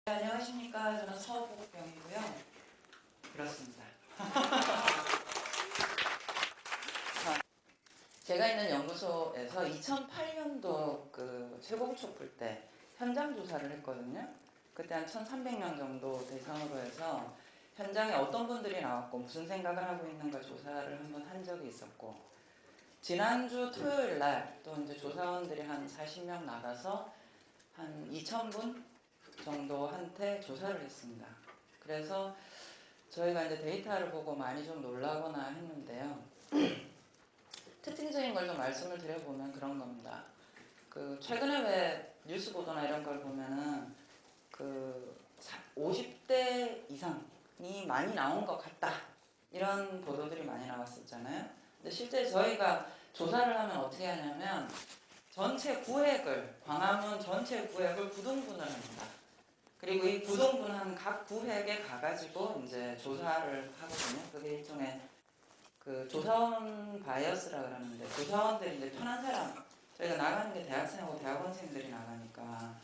안녕하십니까. 저는 서보경이고요. 그렇습니다. 제가 있는 연구소에서 2008년도 그 최고 촛불 때 현장 조사를 했거든요. 그때 한 1,300명 정도 대상으로 해서 현장에 어떤 분들이 나왔고 무슨 생각을 하고 있는가 조사를 한번 한 적이 있었고, 지난주 토요일 날 또 이제 조사원들이 한 40명 나가서 한 2,000분 정도한테 조사를 했습니다. 그래서 저희가 이제 데이터를 보고 많이 좀 놀라거나 했는데요. 특징적인 걸 좀 말씀을 드려보면 그런 겁니다. 그 최근에 왜 뉴스 보도나 이런 걸 보면은 그 50대 이상이 많이 나온 것 같다, 이런 보도들이 많이 나왔었잖아요. 근데 실제 저희가 조사를 하면 어떻게 하냐면 전체 구획을, 광화문 전체 구획을 구등분을 합니다. 그리고 이 구등분한 각 구획에 가가지고 이제 조사를 하거든요. 그게 일종의 그 조사원 바이어스라 그러는데, 조사원들이 이제 편한 사람, 저희가 나가는 게 대학생하고 대학원생들이 나가니까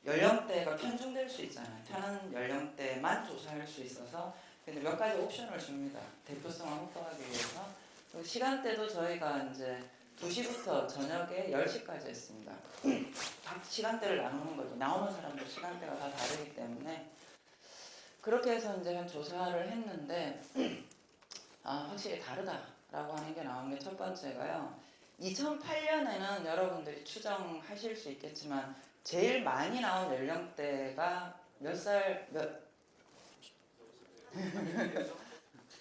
연령대가 편중될 수 있잖아요. 편한 연령대만 조사할 수 있어서 근데 몇 가지 옵션을 줍니다. 대표성을 확보하기 위해서. 시간대도 저희가 이제 2시부터 저녁에 10시까지 했습니다. 각 시간대를 나누는 거죠. 나오는 사람들 시간대가 다 다르기 때문에. 그렇게 해서 이제 한 조사를 했는데, 확실히 다르다라고 하는 게 나온 게 첫 번째가요. 2008년에는 여러분들이 추정하실 수 있겠지만 제일 많이 나온 연령대가 몇 살,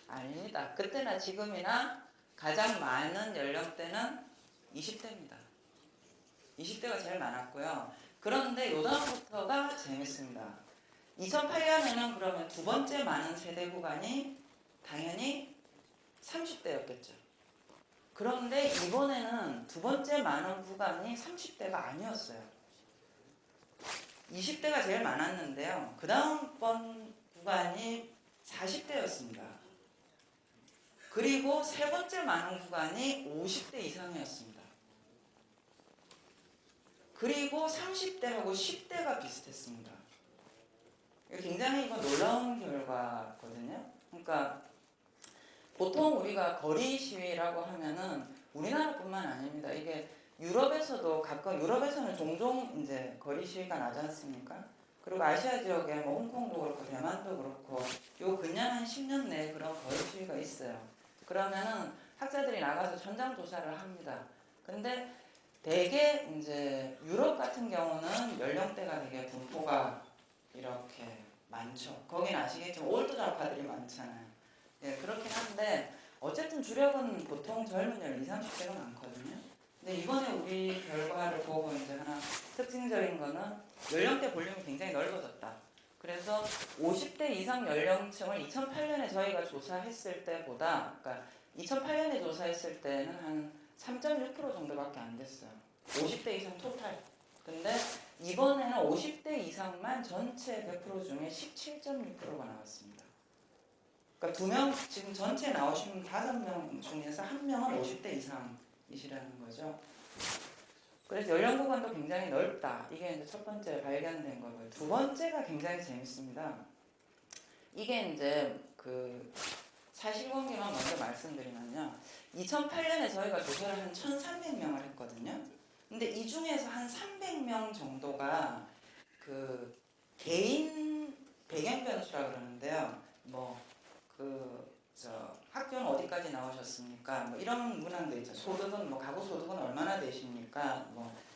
아닙니다. 그때나 지금이나 가장 많은 연령대는 20대입니다. 20대가 제일 많았고요. 그런데 요다음부터가 재밌습니다. 2008년에는 그러면 두 번째 많은 세대 구간이 당연히 30대였겠죠. 그런데 이번에는 두 번째 많은 구간이 30대가 아니었어요. 20대가 제일 많았는데요. 그 다음번 구간이 40대였습니다. 그리고 세 번째 많은 구간이 50대 이상이었습니다. 그리고 30대하고 10대가 비슷했습니다. 굉장히 이거 놀라운 결과거든요. 그러니까 보통 우리가 거리 시위라고 하면은 우리나라뿐만 아닙니다. 이게 유럽에서도 가끔, 유럽에서는 종종 이제 거리 시위가 나지 않습니까? 그리고 아시아 지역에 뭐 홍콩도 그렇고 대만도 그렇고 요 근년 한 10년 내에 그런 거리 시위가 있어요. 그러면은 학자들이 나가서 현장 조사를 합니다. 근데 대개 이제 유럽 같은 경우는 연령대가 되게 분포가 이렇게 많죠. 거긴 아시겠지만 올드 좌파들이 많잖아요. 네, 그렇긴 한데 어쨌든 주력은 보통 젊은 20, 30대가 많거든요. 근데 이번에 우리 결과를 보고 이제 하나 특징적인 거는 연령대 볼륨이 굉장히 넓어졌다. 그래서 50대 이상 연령층을 2008년에 저희가 조사했을 때보다, 그러니까 2008년에 조사했을 때는 한 3.6% 정도밖에 안 됐어요. 50대 이상 토탈. 근데 이번에는 50대 이상만 전체 100% 중에 17.6%가 나왔습니다. 그러니까 2명, 지금 전체 나오신 5명 중에서 1명은 50대 이상이시라는 거죠. 그래서 연령 구간도 굉장히 넓다. 이게 이제 첫 번째 발견된 거고요. 두 번째가 굉장히 재밌습니다. 이게 이제 그 사실관계만 먼저 말씀드리면요. 2008년에 저희가 조사를 한 1,300명을 했거든요. 근데 이 중에서 한 300명 정도가 그 개인 배경 변수라 그러는데요. 학교는 어디까지 나오셨습니까? 뭐 이런 문항도 있죠. 소득은 가구 소득은 얼마나 되십니까?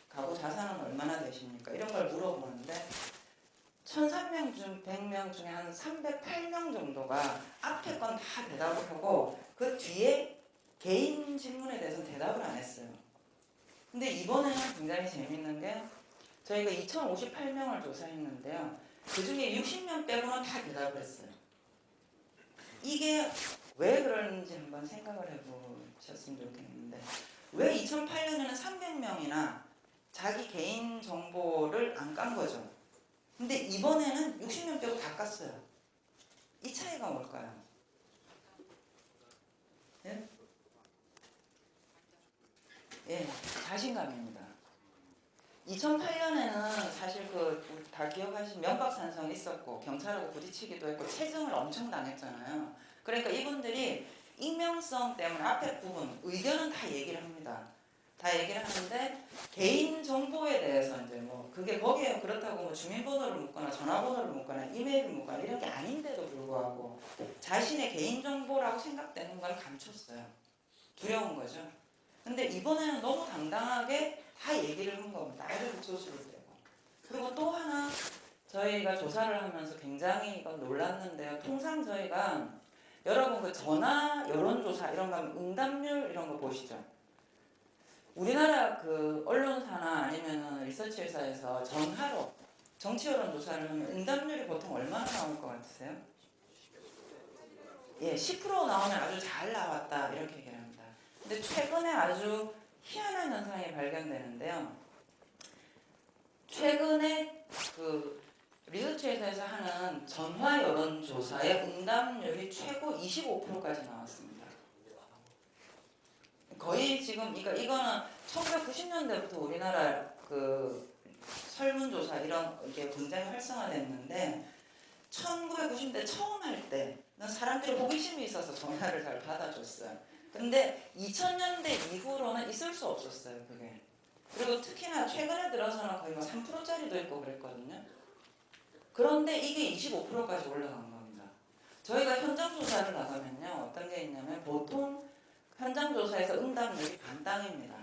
가구 자산은 얼마나 되십니까? 이런 걸 물어보는데 1,300명 중 100명 중에 한 308명 정도가 앞에 건 다 대답을 하고 그 뒤에 개인 질문에 대해서는 대답을 안 했어요. 근데 이번에는 굉장히 재밌는 게 저희가 2,058명을 조사했는데요. 그 중에 60명 빼고는 다 대답을 했어요. 이게 왜 그런지 한번 생각을 해보셨으면 좋겠는데, 왜 2008년에는 300명이나 자기 개인 정보를 안 깐 거죠? 근데 이번에는 60명 빼고 다 깠어요. 이 차이가 뭘까요? 예? 예, 자신감입니다. 2008년에는 사실 다 기억하시는 면박산성 있었고 경찰하고 부딪히기도 했고 체증을 엄청 당했잖아요. 그러니까 이분들이 익명성 때문에 앞에 부분 의견은 다 얘기를 합니다. 다 얘기를 하는데 개인 정보에 대해서 이제 뭐 그게 거기에 그렇다고 뭐 주민번호를 묻거나 전화번호를 묻거나 이메일을 묻거나 이런 게 아닌데도 불구하고 자신의 개인 정보라고 생각되는 걸 감췄어요. 두려운 거죠. 근데 이번에는 너무 당당하게 다 얘기를 한 겁니다. 아주 극소수를 떼고. 그리고 또 하나 저희가 조사를 하면서 굉장히 이건 놀랐는데요. 통상 저희가 여러분 그 전화 여론조사 이런 거 하면 응답률 이런 거 보시죠. 우리나라 그 언론사나 아니면 리서치 회사에서 전화로 정치 여론조사를 하면 응답률이 보통 얼마나 나올 것 같으세요? 예, 10% 나오면 아주 잘 나왔다 이렇게 얘기를 합니다. 근데 최근에 아주 희한한 현상이 발견되는데요. 최근에 그 리서치 회사에서 하는 전화 여론조사의 응답률이 최고 25%까지 나왔습니다. 거의 지금 이거는 1990년대부터 우리나라 그 설문조사 이런 게 굉장히 활성화됐는데 1990년대 처음 할 때는 사람들이 호기심이 있어서 전화를 잘 받아줬어요. 근데 2000년대 이후로는 있을 수 없었어요, 그게. 그리고 특히나 최근에 들어서는 거의 뭐 3%짜리도 있고 그랬거든요. 그런데 이게 25%까지 올라간 겁니다. 저희가 현장 조사를 나가면요, 어떤 게 있냐면 보통 현장 조사에서 응답률이 반땅입니다.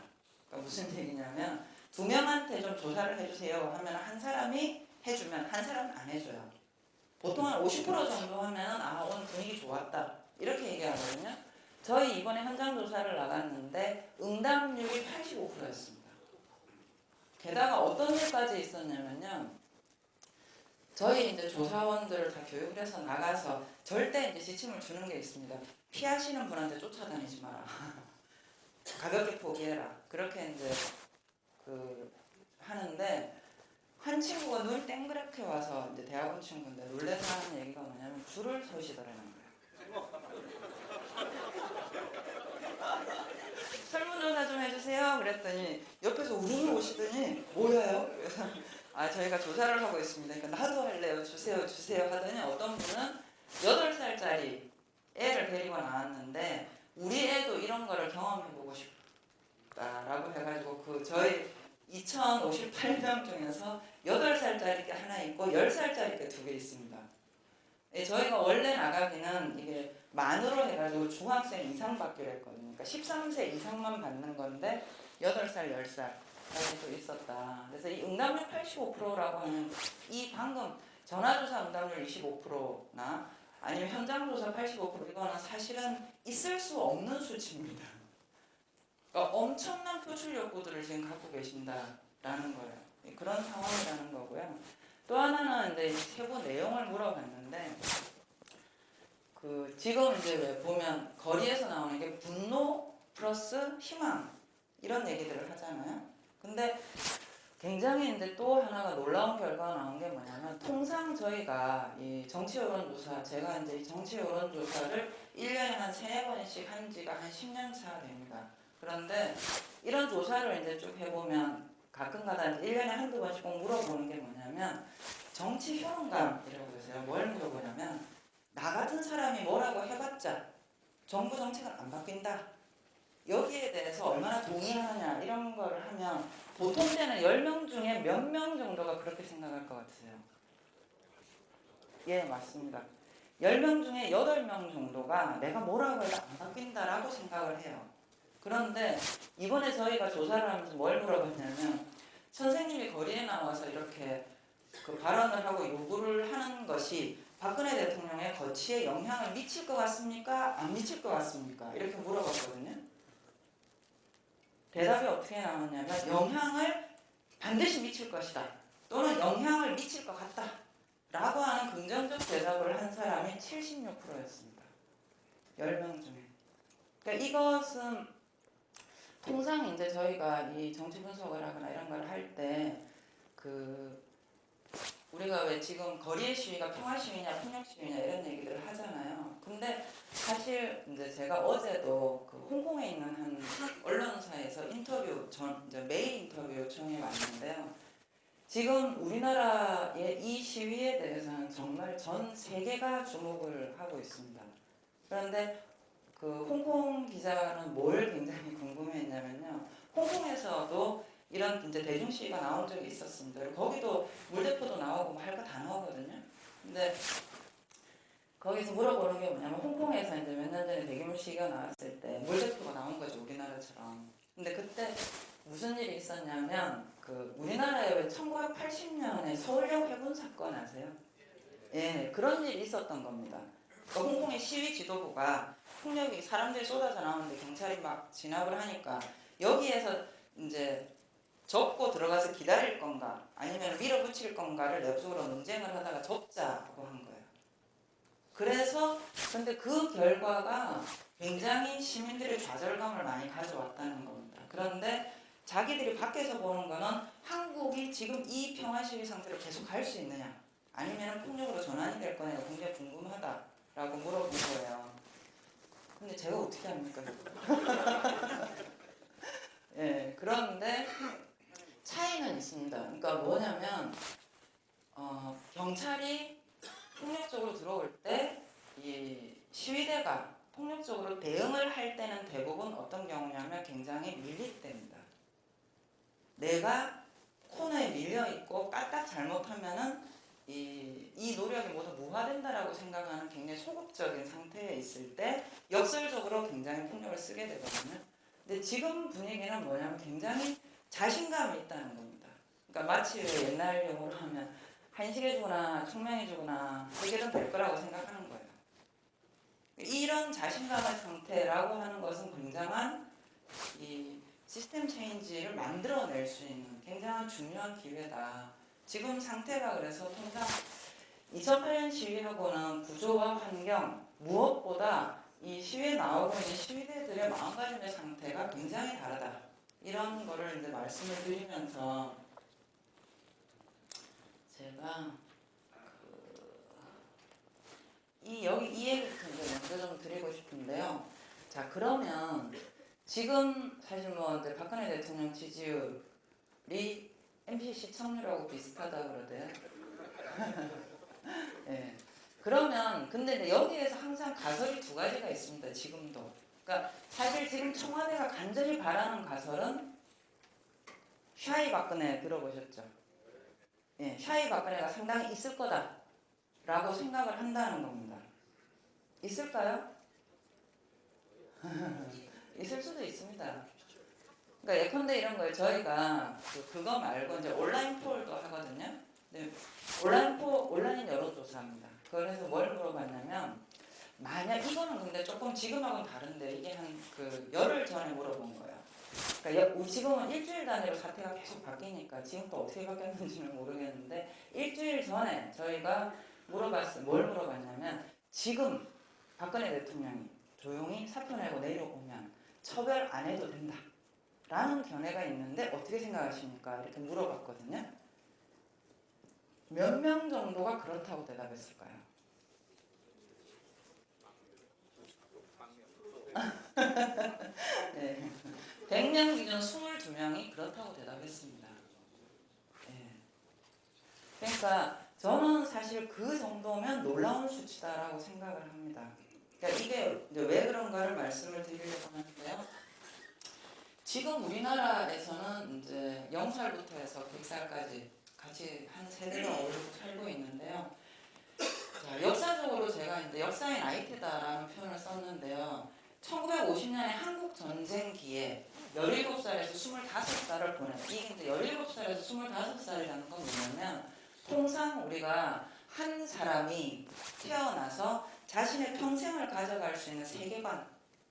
그러니까 무슨 얘기냐면 2명한테 좀 조사를 해주세요 하면 한 사람이 해주면 한 사람은 안 해줘요. 보통 한 50% 정도 하면 오늘 분위기 좋았다 이렇게 얘기하거든요. 저희 이번에 현장 조사를 나갔는데 응답률이 85%였습니다. 게다가 어떤 일까지 있었냐면요. 저희 이제 조사원들을 다 교육을 해서 나가서 절대 이제 지침을 주는 게 있습니다. 피하시는 분한테 쫓아다니지 마라. 가볍게 포기해라. 그렇게 이제 하는데 한 친구가 눈 땡그랗게 와서 이제 대학원 친구인데 놀래서 하는 얘기가 뭐냐면 줄을 서시더라는 거예요. 설문조사 좀 해주세요. 그랬더니 옆에서 우르르 오시더니 뭐예요? 그래서 저희가 조사를 하고 있습니다. 그러니까 나도 할래요. 주세요 하더니 어떤 분은 8살짜리 애를 데리고 나왔는데 우리 애도 이런 거를 경험해보고 싶다라고 해가지고 저희 2058명 중에서 8살짜리 게 하나 있고 10살짜리 게 2개 있습니다. 저희가 원래 나가기는 이게 만으로 해가지고 중학생 이상 받기로 했거든요. 그러니까 13세 이상만 받는 건데 8살, 10살까지도 있었다. 그래서 이 응답률 85%라고 하는 이 방금 전화조사 응답률 25%나 아니면 현장조사 85% 이거는 사실은 있을 수 없는 수치입니다. 그러니까 엄청난 표출 욕구들을 지금 갖고 계신다라는 거예요. 그런 상황이라는 거고요. 또 하나는 이제 세부 내용을 물어봤는데 지금 이제 왜 보면 거리에서 나오는 게 분노 플러스 희망 이런 얘기들을 하잖아요. 근데 굉장히 이제 또 하나가 놀라운 결과가 나온 게 뭐냐면 통상 저희가 이 정치 여론조사 제가 이제 이 정치 여론조사를 1년에 한 3-4번씩 한 지가 한 10년 차 됩니다. 그런데 이런 조사를 이제 쭉 해보면 가끔가다 이제 1년에 한두 번씩 꼭 물어보는 게 뭐냐면 정치 효능감이라고 해서요. 뭘 물어보냐면 나 같은 사람이 뭐라고 해봤자 정부 정책은 안 바뀐다. 여기에 대해서 얼마나 동의하느냐 이런 걸 하면 보통 때는 10명 중에 몇 명 정도가 그렇게 생각할 것 같으세요? 예, 맞습니다. 10명 중에 8명 정도가 내가 뭐라고 해도 안 바뀐다라고 생각을 해요. 그런데 이번에 저희가 조사를 하면서 뭘 물어봤냐면 선생님이 거리에 나와서 이렇게 발언을 하고 요구를 하는 것이 박근혜 대통령의 거취에 영향을 미칠 것 같습니까? 안 미칠 것 같습니까? 이렇게 물어봤거든요. 대답이 어떻게 나왔냐면 영향을 반드시 미칠 것이다. 또는 영향을 미칠 것 같다. 라고 하는 긍정적 대답을 한 사람이 76%였습니다. 10명 중에. 그러니까 이것은 통상 이제 저희가 이 정치 분석을 하거나 이런 걸 할 때 우리가 왜 지금 거리의 시위가 평화 시위냐 폭력 시위냐 이런 얘기들을 하잖아요. 근데 사실 이제 제가 어제도 그 홍콩에 있는 한 언론사에서 인터뷰 이제 메일 인터뷰 요청이 왔는데요. 지금 우리나라의 이 시위에 대해서는 정말 전 세계가 주목을 하고 있습니다. 그런데 그 홍콩 기자는 뭘 굉장히 궁금해했냐면요. 홍콩에서도 이런 이제 대중 시위가 나온 적이 있었습니다. 거기도 물대포도 나오고 할 거 다 나오거든요. 근데 거기서 물어보는 게 뭐냐면 홍콩에서 이제 몇 년 전에 대규모 시위가 나왔을 때 물대포가 나온 거죠, 우리나라처럼. 근데 그때 무슨 일이 있었냐면 그 우리나라에 왜 1980년에 서울역 해군 사건 아세요? 예, 그런 일이 있었던 겁니다. 그러니까 홍콩의 시위 지도부가 폭력이 사람들이 쏟아져 나오는데 경찰이 막 진압을 하니까 여기에서 이제 접고 들어가서 기다릴 건가 아니면 밀어붙일 건가를 내부적으로 논쟁을 하다가 접자고 한 거예요. 그래서 근데 그 결과가 굉장히 시민들의 좌절감을 많이 가져왔다는 겁니다. 그런데 자기들이 밖에서 보는 거는 한국이 지금 이 평화 시위 상태로 계속 갈 수 있느냐 아니면 폭력으로 전환이 될 거냐 굉장히 궁금하다라고 물어본 거예요. 근데 제가 어떻게 합니까? 예, 그런데 차이는 있습니다. 그러니까 뭐냐면 경찰이 폭력적으로 들어올 때 이 시위대가 폭력적으로 대응을 할 때는 대부분 어떤 경우냐면 굉장히 밀릴 때입니다. 내가 코너에 밀려 있고 까딱 잘못하면은 이 노력이 모두 무화된다라고 생각하는 굉장히 소극적인 상태에 있을 때 역설적으로 굉장히 폭력을 쓰게 되거든요. 근데 지금 분위기는 뭐냐면 굉장히 자신감이 있다는 겁니다. 그러니까 마치 옛날 용어로 하면 한식해주거나 총명해주거나 해결은 될 거라고 생각하는 거예요. 이런 자신감의 상태라고 하는 것은 굉장한 이 시스템 체인지를 만들어낼 수 있는 굉장히 중요한 기회다. 지금 상태가 그래서 통상 2008년 시위하고는 구조와 환경 무엇보다 이 시위에 나오고 있는 시위대들의 마음가짐의 상태가 굉장히 다르다. 이런 거를 이제 말씀을 드리면서 제가 여기 이 얘기부터 이제 먼저 좀 드리고 싶은데요. 자, 그러면 지금 사실 뭐 이제 박근혜 대통령 지지율이 MBC 시청률하고 비슷하다 그러대요. 네. 그러면 근데 이제 여기에서 항상 가설이 두 가지가 있습니다. 지금도. 그러니까 사실 지금 청와대가 간절히 바라는 가설은 샤이 박근혜 들어보셨죠? 예, 샤이 박근혜가 상당히 있을 거다라고 생각을 한다는 겁니다. 있을까요? 있을 수도 있습니다. 그러니까 예컨대 이런 걸 저희가 그거 말고 이제 온라인 폴도 하거든요. 네, 온라인 여론조사입니다. 그래서 뭘 물어봤냐면 만약 이거는 근데 조금 지금하고는 다른데 이게 한 그 열흘 전에 물어본 거예요. 그러니까 지금은 일주일 단위로 사태가 계속 바뀌니까 지금 또 어떻게 바뀌었는지는 모르겠는데 일주일 전에 저희가 물어봤어요. 뭘 물어봤냐면 지금 박근혜 대통령이 조용히 사표 내고 내려오면 처벌 안 해도 된다 라는 견해가 있는데 어떻게 생각하십니까? 이렇게 물어봤거든요. 몇 명 정도가 그렇다고 대답했을까요? 네. 100명 기준 22명이 그렇다고 대답했습니다. 네. 그러니까 저는 사실 그 정도면 놀라운 수치다라고 생각을 합니다. 그러니까 이게 이제 왜 그런가를 말씀을 드리려고 하는데요. 지금 우리나라에서는 이제 0살부터 해서 100살까지 같이 한 세대가 어울리고 살고 있는데요. 자, 역사적으로 제가 이제 역사의 나이테다라는 표현을 썼는데요. 1950년에 한국 전쟁기에 17살에서 25살을 보낸 이게 이제 17살에서 25살이라는 건 뭐냐면 통상 우리가 한 사람이 태어나서 자신의 평생을 가져갈 수 있는 세계관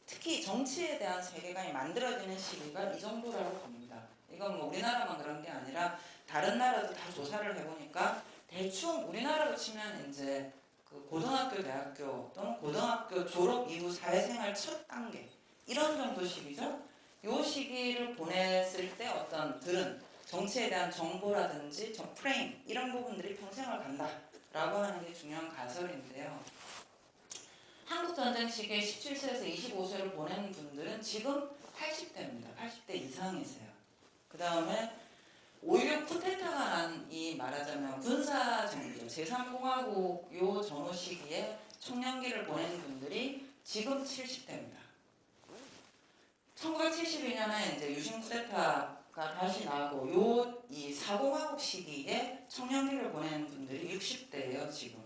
특히 정치에 대한 세계관이 만들어지는 시기가 이 정도라고 봅니다. 이건 뭐 우리나라만 그런 게 아니라 다른 나라도 다 조사를 해보니까 대충 우리나라로 치면 이제 그 고등학교, 대학교 또는 고등학교 졸업 이후 사회생활 첫 단계 이런 정도 시기죠. 요 시기를 보냈을 때 어떤 들은 정치에 대한 정보라든지 프레임 이런 부분들이 평생을 간다라고 하는 게 중요한 가설인데요. 한국 전쟁 시기에 17세에서 25세를 보낸 분들은 지금 80대입니다. 80대 이상이세요. 그 다음에 5.16 쿠데타가 난 이 말하자면 군사정부 제3공화국 요 전후 시기에 청년기를 보낸 분들이 지금 70대입니다. 1972년에 이제 유신 쿠데타가 다시 나고 요 이 4공화국 시기에 청년기를 보낸 분들이 60대예요 지금.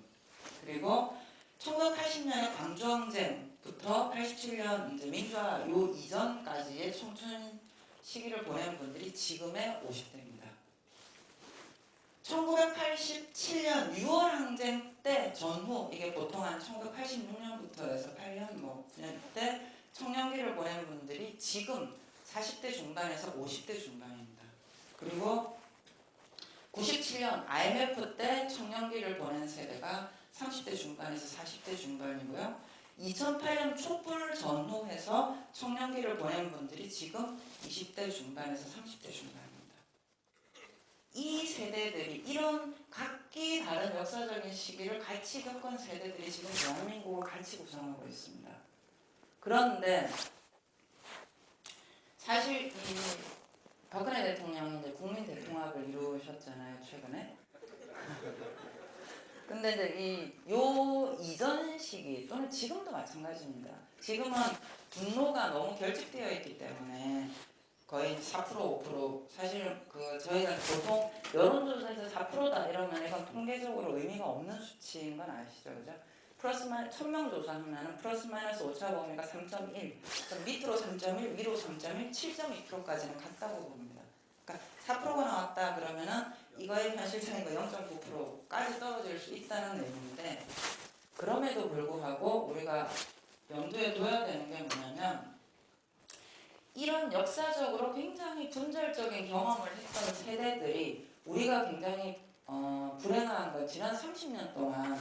그리고 1980년에 광주항쟁부터 87년 이제 민주화 요 이전까지의 청춘 시기를 보낸 분들이 지금의 50대입니다. 1987년 6월 항쟁 때 전후 이게 보통 한 1986년부터 해서 8년 뭐 9년 때 청년기를 보낸 분들이 지금 40대 중반에서 50대 중반입니다. 그리고 97년 IMF 때 청년기를 보낸 세대가 30대 중반에서 40대 중반이고요. 2008년 촛불 전후해서 청년기를 보낸 분들이 지금 20대 중반에서 30대 중반입니다. 이 세대들이 이런 각기 다른 역사적인 시기를 같이 겪은 세대들이 지금 대한민국을 같이 구성하고 있습니다. 그런데 사실 이 박근혜 대통령이 이제 국민 대통합을 이루셨잖아요, 최근에. 근데 이제 요 이전 시기 또는 지금도 마찬가지입니다. 지금은 분노가 너무 결집되어 있기 때문에 거의 4% 5% 사실 그 저희가 보통 여론조사에서 4%다 이러면 이건 통계적으로 의미가 없는 수치인 건 아시죠, 그죠? 플러스 마이너스 1000명 조사하면 플러스 마이너스 오차 범위가 3.1, 밑으로 3.1, 위로 3.1, 7.2%까지는 같다고 봅니다. 그러니까 4%가 나왔다 그러면은 이거의 현실성이 0.9%까지 떨어질 수 있다는 내용인데, 그럼에도 불구하고 우리가 염두에 둬야 되는 게 뭐냐면 이런 역사적으로 굉장히 분절적인 경험을 했던 세대들이 우리가 굉장히 불행한 건 지난 30년 동안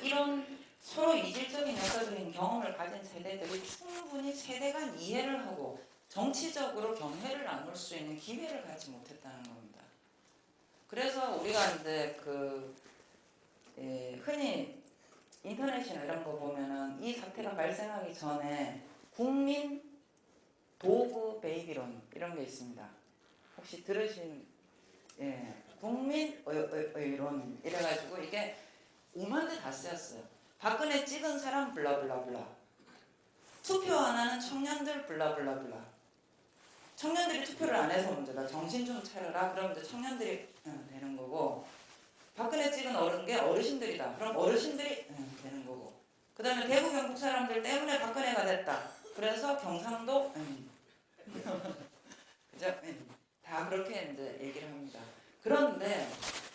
이런 서로 이질적인 역사적인 경험을 가진 세대들이 충분히 세대 간 이해를 하고 정치적으로 견해를 나눌 수 있는 기회를 갖지 못했다는 겁니다. 그래서 우리가 이제 흔히 인터넷이나 이런 거 보면은 이 사태가 발생하기 전에 국민 도구 베이비론 이런 게 있습니다. 혹시 들으신 국민 의론 이래가지고 이게 5만 대 다 쓰였어요. 박근혜 찍은 사람 블라블라블라, 투표 안 하는 청년들 블라블라블라. 청년들이 투표를 안 해서 문제다. 정신 좀 차려라. 그럼 이제 청년들이 되는 거고, 박근혜 찍은 어른게 어르신들이다. 그럼 어르신들이 되는 거고, 그 다음에 대구 경북 사람들 때문에 박근혜가 됐다. 그래서 경상도 그죠? 다 그렇게 이제 얘기를 합니다. 그런데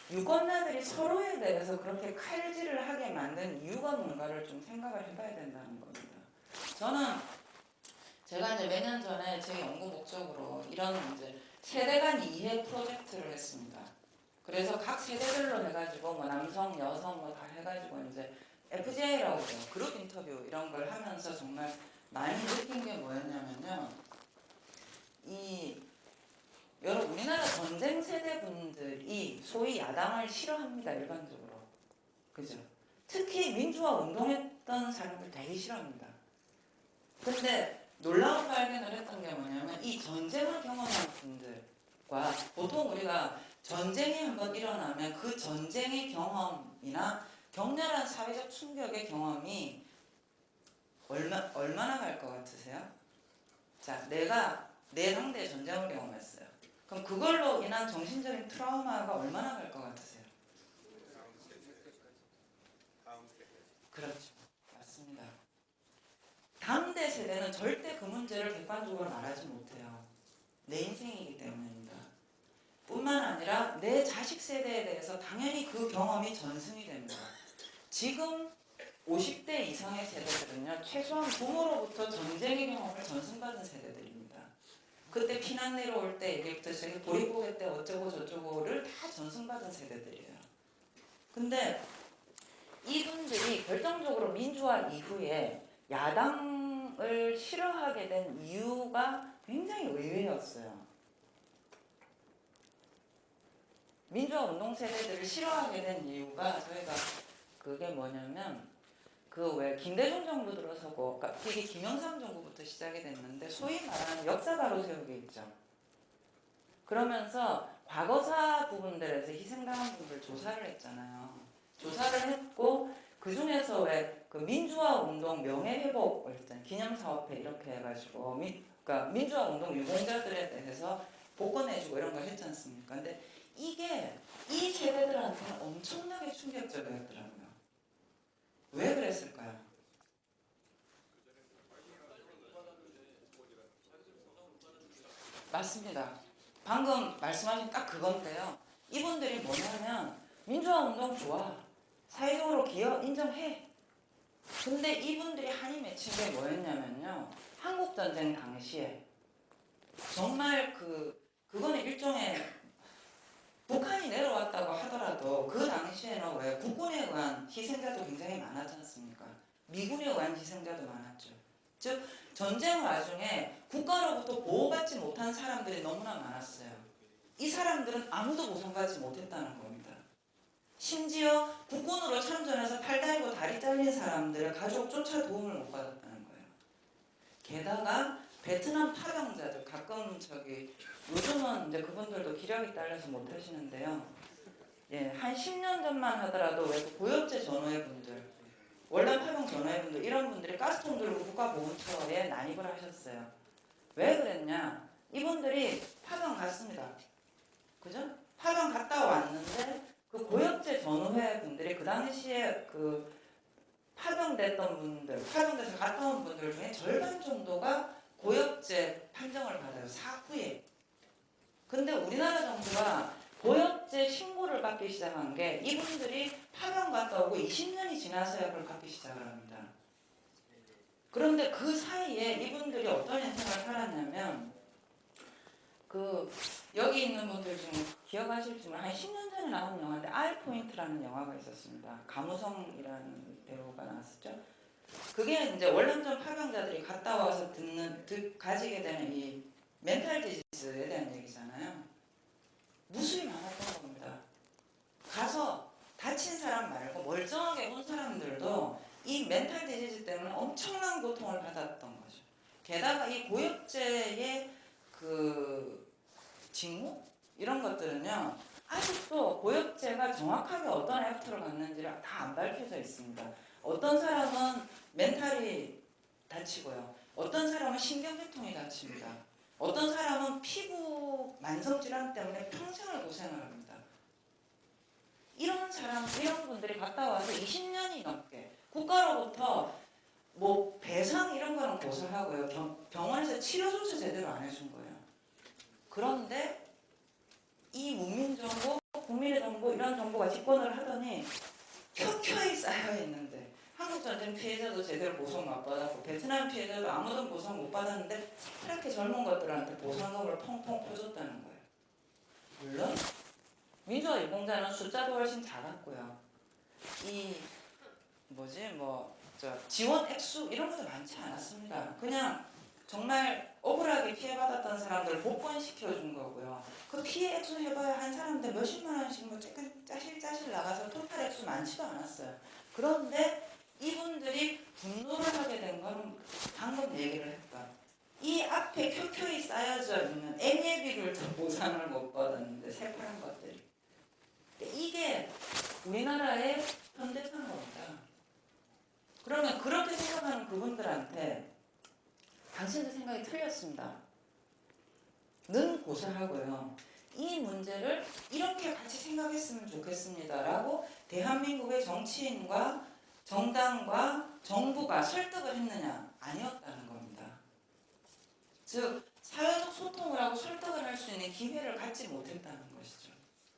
유권자들이 서로에 대해서 그렇게 칼질을 하게 만든 이유가 뭔가를 좀 생각을 해봐야 된다는 겁니다. 저는 제가 이제 몇 년 전에 제 연구 목적으로 이런 이제 세대 간 이해 프로젝트를 했습니다. 그래서 각 세대별로 해가지고 뭐 남성, 여성 뭐 다 해가지고 이제 FGI라고 해요. 그룹 인터뷰 이런 걸 하면서 정말 많이 느낀 게 뭐였냐면요. 여러분 우리나라 전쟁 세대 분들이 소위 야당을 싫어합니다. 일반적으로. 그죠? 특히 민주화 운동했던 사람들 되게 싫어합니다. 근데 놀라운 발견을 했던 게 뭐냐면 이 전쟁을 경험한 분들과 보통 우리가 전쟁이 한번 일어나면 그 전쟁의 경험이나 격렬한 사회적 충격의 경험이 얼마나 갈 것 같으세요? 자, 내가 내 상대의 전쟁을 경험했어요. 그럼 그걸로 인한 정신적인 트라우마가 얼마나 갈 것 같으세요? 그렇죠. 맞습니다. 다음대 세대는 절대 그 문제를 객관적으로 말하지 못해요. 내 인생이기 때문입니다. 뿐만 아니라 내 자식 세대에 대해서 당연히 그 경험이 전승이 됩니다. 지금 50대 이상의 세대들은요, 최소한 부모로부터 전쟁의 경험을 전승받은 세대들입니다. 그때 피난 내려올 때 얘기부터 시작해 보릿고개 때 어쩌고 저쩌고를 다 전승받은 세대들이에요. 근데 이분들이 결정적으로 민주화 이후에 야당을 싫어하게 된 이유가 굉장히 의외였어요. 민주화 운동 세대들을 싫어하게 된 이유가 저희가 그게 뭐냐면 그 왜 김대중 정부 들어서고 그러니까 이게 김영삼 정부부터 시작이 됐는데 소위 말하는 역사 바로 세우기 있죠. 그러면서 과거사 부분들에서 희생당한 분들 조사를 했잖아요. 조사를 했고 그 중에서 왜 그 민주화 운동 명예회복 일단 기념사업회 이렇게 해가지고 그러니까 민주화 운동 유공자들에 대해서 복권해주고 이런 걸 했지 않습니까? 근데 이게 이 세대들한테는 엄청나게 충격적이었더라고요. 왜 그랬을까요? 맞습니다. 방금 말씀하신 딱 그건데요. 이분들이 뭐냐면 민주화 운동 좋아. 사회적으로 기여 인정해. 근데 이분들이 한이 맺힌 게 뭐였냐면요. 한국전쟁 당시에 정말 그거는 일종의 북한이 내려왔다고 하더라도 그 당시에는 왜 국군에 의한 희생자도 굉장히 많았지 않습니까? 미군에 의한 희생자도 많았죠. 즉 전쟁 와중에 국가로부터 보호받지 못한 사람들이 너무나 많았어요. 이 사람들은 아무도 보상받지 못했다는 겁니다. 심지어 국군으로 참전해서 팔 달고 다리 잘린 사람들의 가족조차 도움을 못 받았다는 거예요. 게다가 베트남 파병자들 가끔 요즘은 이제 그분들도 기력이 딸려서 못 하시는데요. 예, 한 10년 전만 하더라도 왜 고엽제 전후회 분들, 월남 파병 전후회 분들 이런 분들이 가스통 들고 국가보훈처에 난입을 하셨어요. 왜 그랬냐? 이분들이 파병 갔습니다. 그죠? 파병 갔다 왔는데 그 고엽제 전후회 분들이 그 당시에 그 파병됐던 분들, 파병돼서 갔다 온 분들 중에 절반 정도가 고엽제 판정을 받아요. 사후에. 근데 우리나라 정부가 고엽제 신고를 받기 시작한 게 이분들이 파병 갔다 오고 20년이 지나서야 그걸 받기 시작을 합니다. 그런데 그 사이에 이분들이 어떤 인생을 살았냐면 여기 있는 분들 중에 기억하실지 한 10년 전에 나온 영화인데 아이포인트라는 영화가 있었습니다. 감우성이라는 배우가 나왔었죠. 그게 이제 월남전 파병자들이 갔다 와서 가지게 되는 이 멘탈 디지즈에 대한 얘기잖아요. 무수히 많았던 겁니다. 가서 다친 사람 말고 멀쩡하게 온 사람들도 이 멘탈 디지즈 때문에 엄청난 고통을 받았던 거죠. 게다가 이 고엽제의 직무? 이런 것들은요. 아직도 고엽제가 정확하게 어떤 액트를 갖는지를 다 안 밝혀져 있습니다. 어떤 사람은 멘탈이 다치고요. 어떤 사람은 신경계통이 다칩니다. 어떤 사람은 피부 만성질환 때문에 평생을 고생을 합니다. 이런 분들이 갔다 와서 20년이 넘게 국가로부터 뭐 배상 이런 거는 고사하고요. 병원에서 치료조차 제대로 안 해준 거예요. 그런데 이 문민정부, 국민의 정부 이런 정부가 집권을 하더니 켜켜이 쌓여 있는데 한국전쟁 피해자도 제대로 보상 못 받았고 베트남 피해자도 아무도 보상 못 받았는데 이렇게 젊은 것들한테 보상금을 펑펑 퍼줬다는 거예요. 물론 민주화 유공자는 숫자도 훨씬 작았고요. 지원 액수 이런 것도 많지 않았습니다. 그냥 정말 억울하게 피해받았던 사람들을 복권시켜준 거고요. 그 피해 액수 해봐야 한 사람들 몇십만 원씩 뭐 짜실 나가서 토탈 액수 많지도 않았어요. 그런데 이분들이 분노를 하게 된 건 방금 얘기를 했던 이 앞에 켜켜이 쌓여져 있는 애예비를 보상을 못 받았는데 새파란 것들이 이게 우리나라의 현대사인 겁니다. 그러면 그렇게 생각하는 그분들한테 당신들 생각이 틀렸습니다. 는 고사하고요. 이 문제를 이렇게 같이 생각했으면 좋겠습니다. 라고 대한민국의 정치인과 정당과 정부가 설득을 했느냐? 아니었다는 겁니다. 즉 사회적 소통을 하고 설득을 할 수 있는 기회를 갖지 못했다는 것이죠.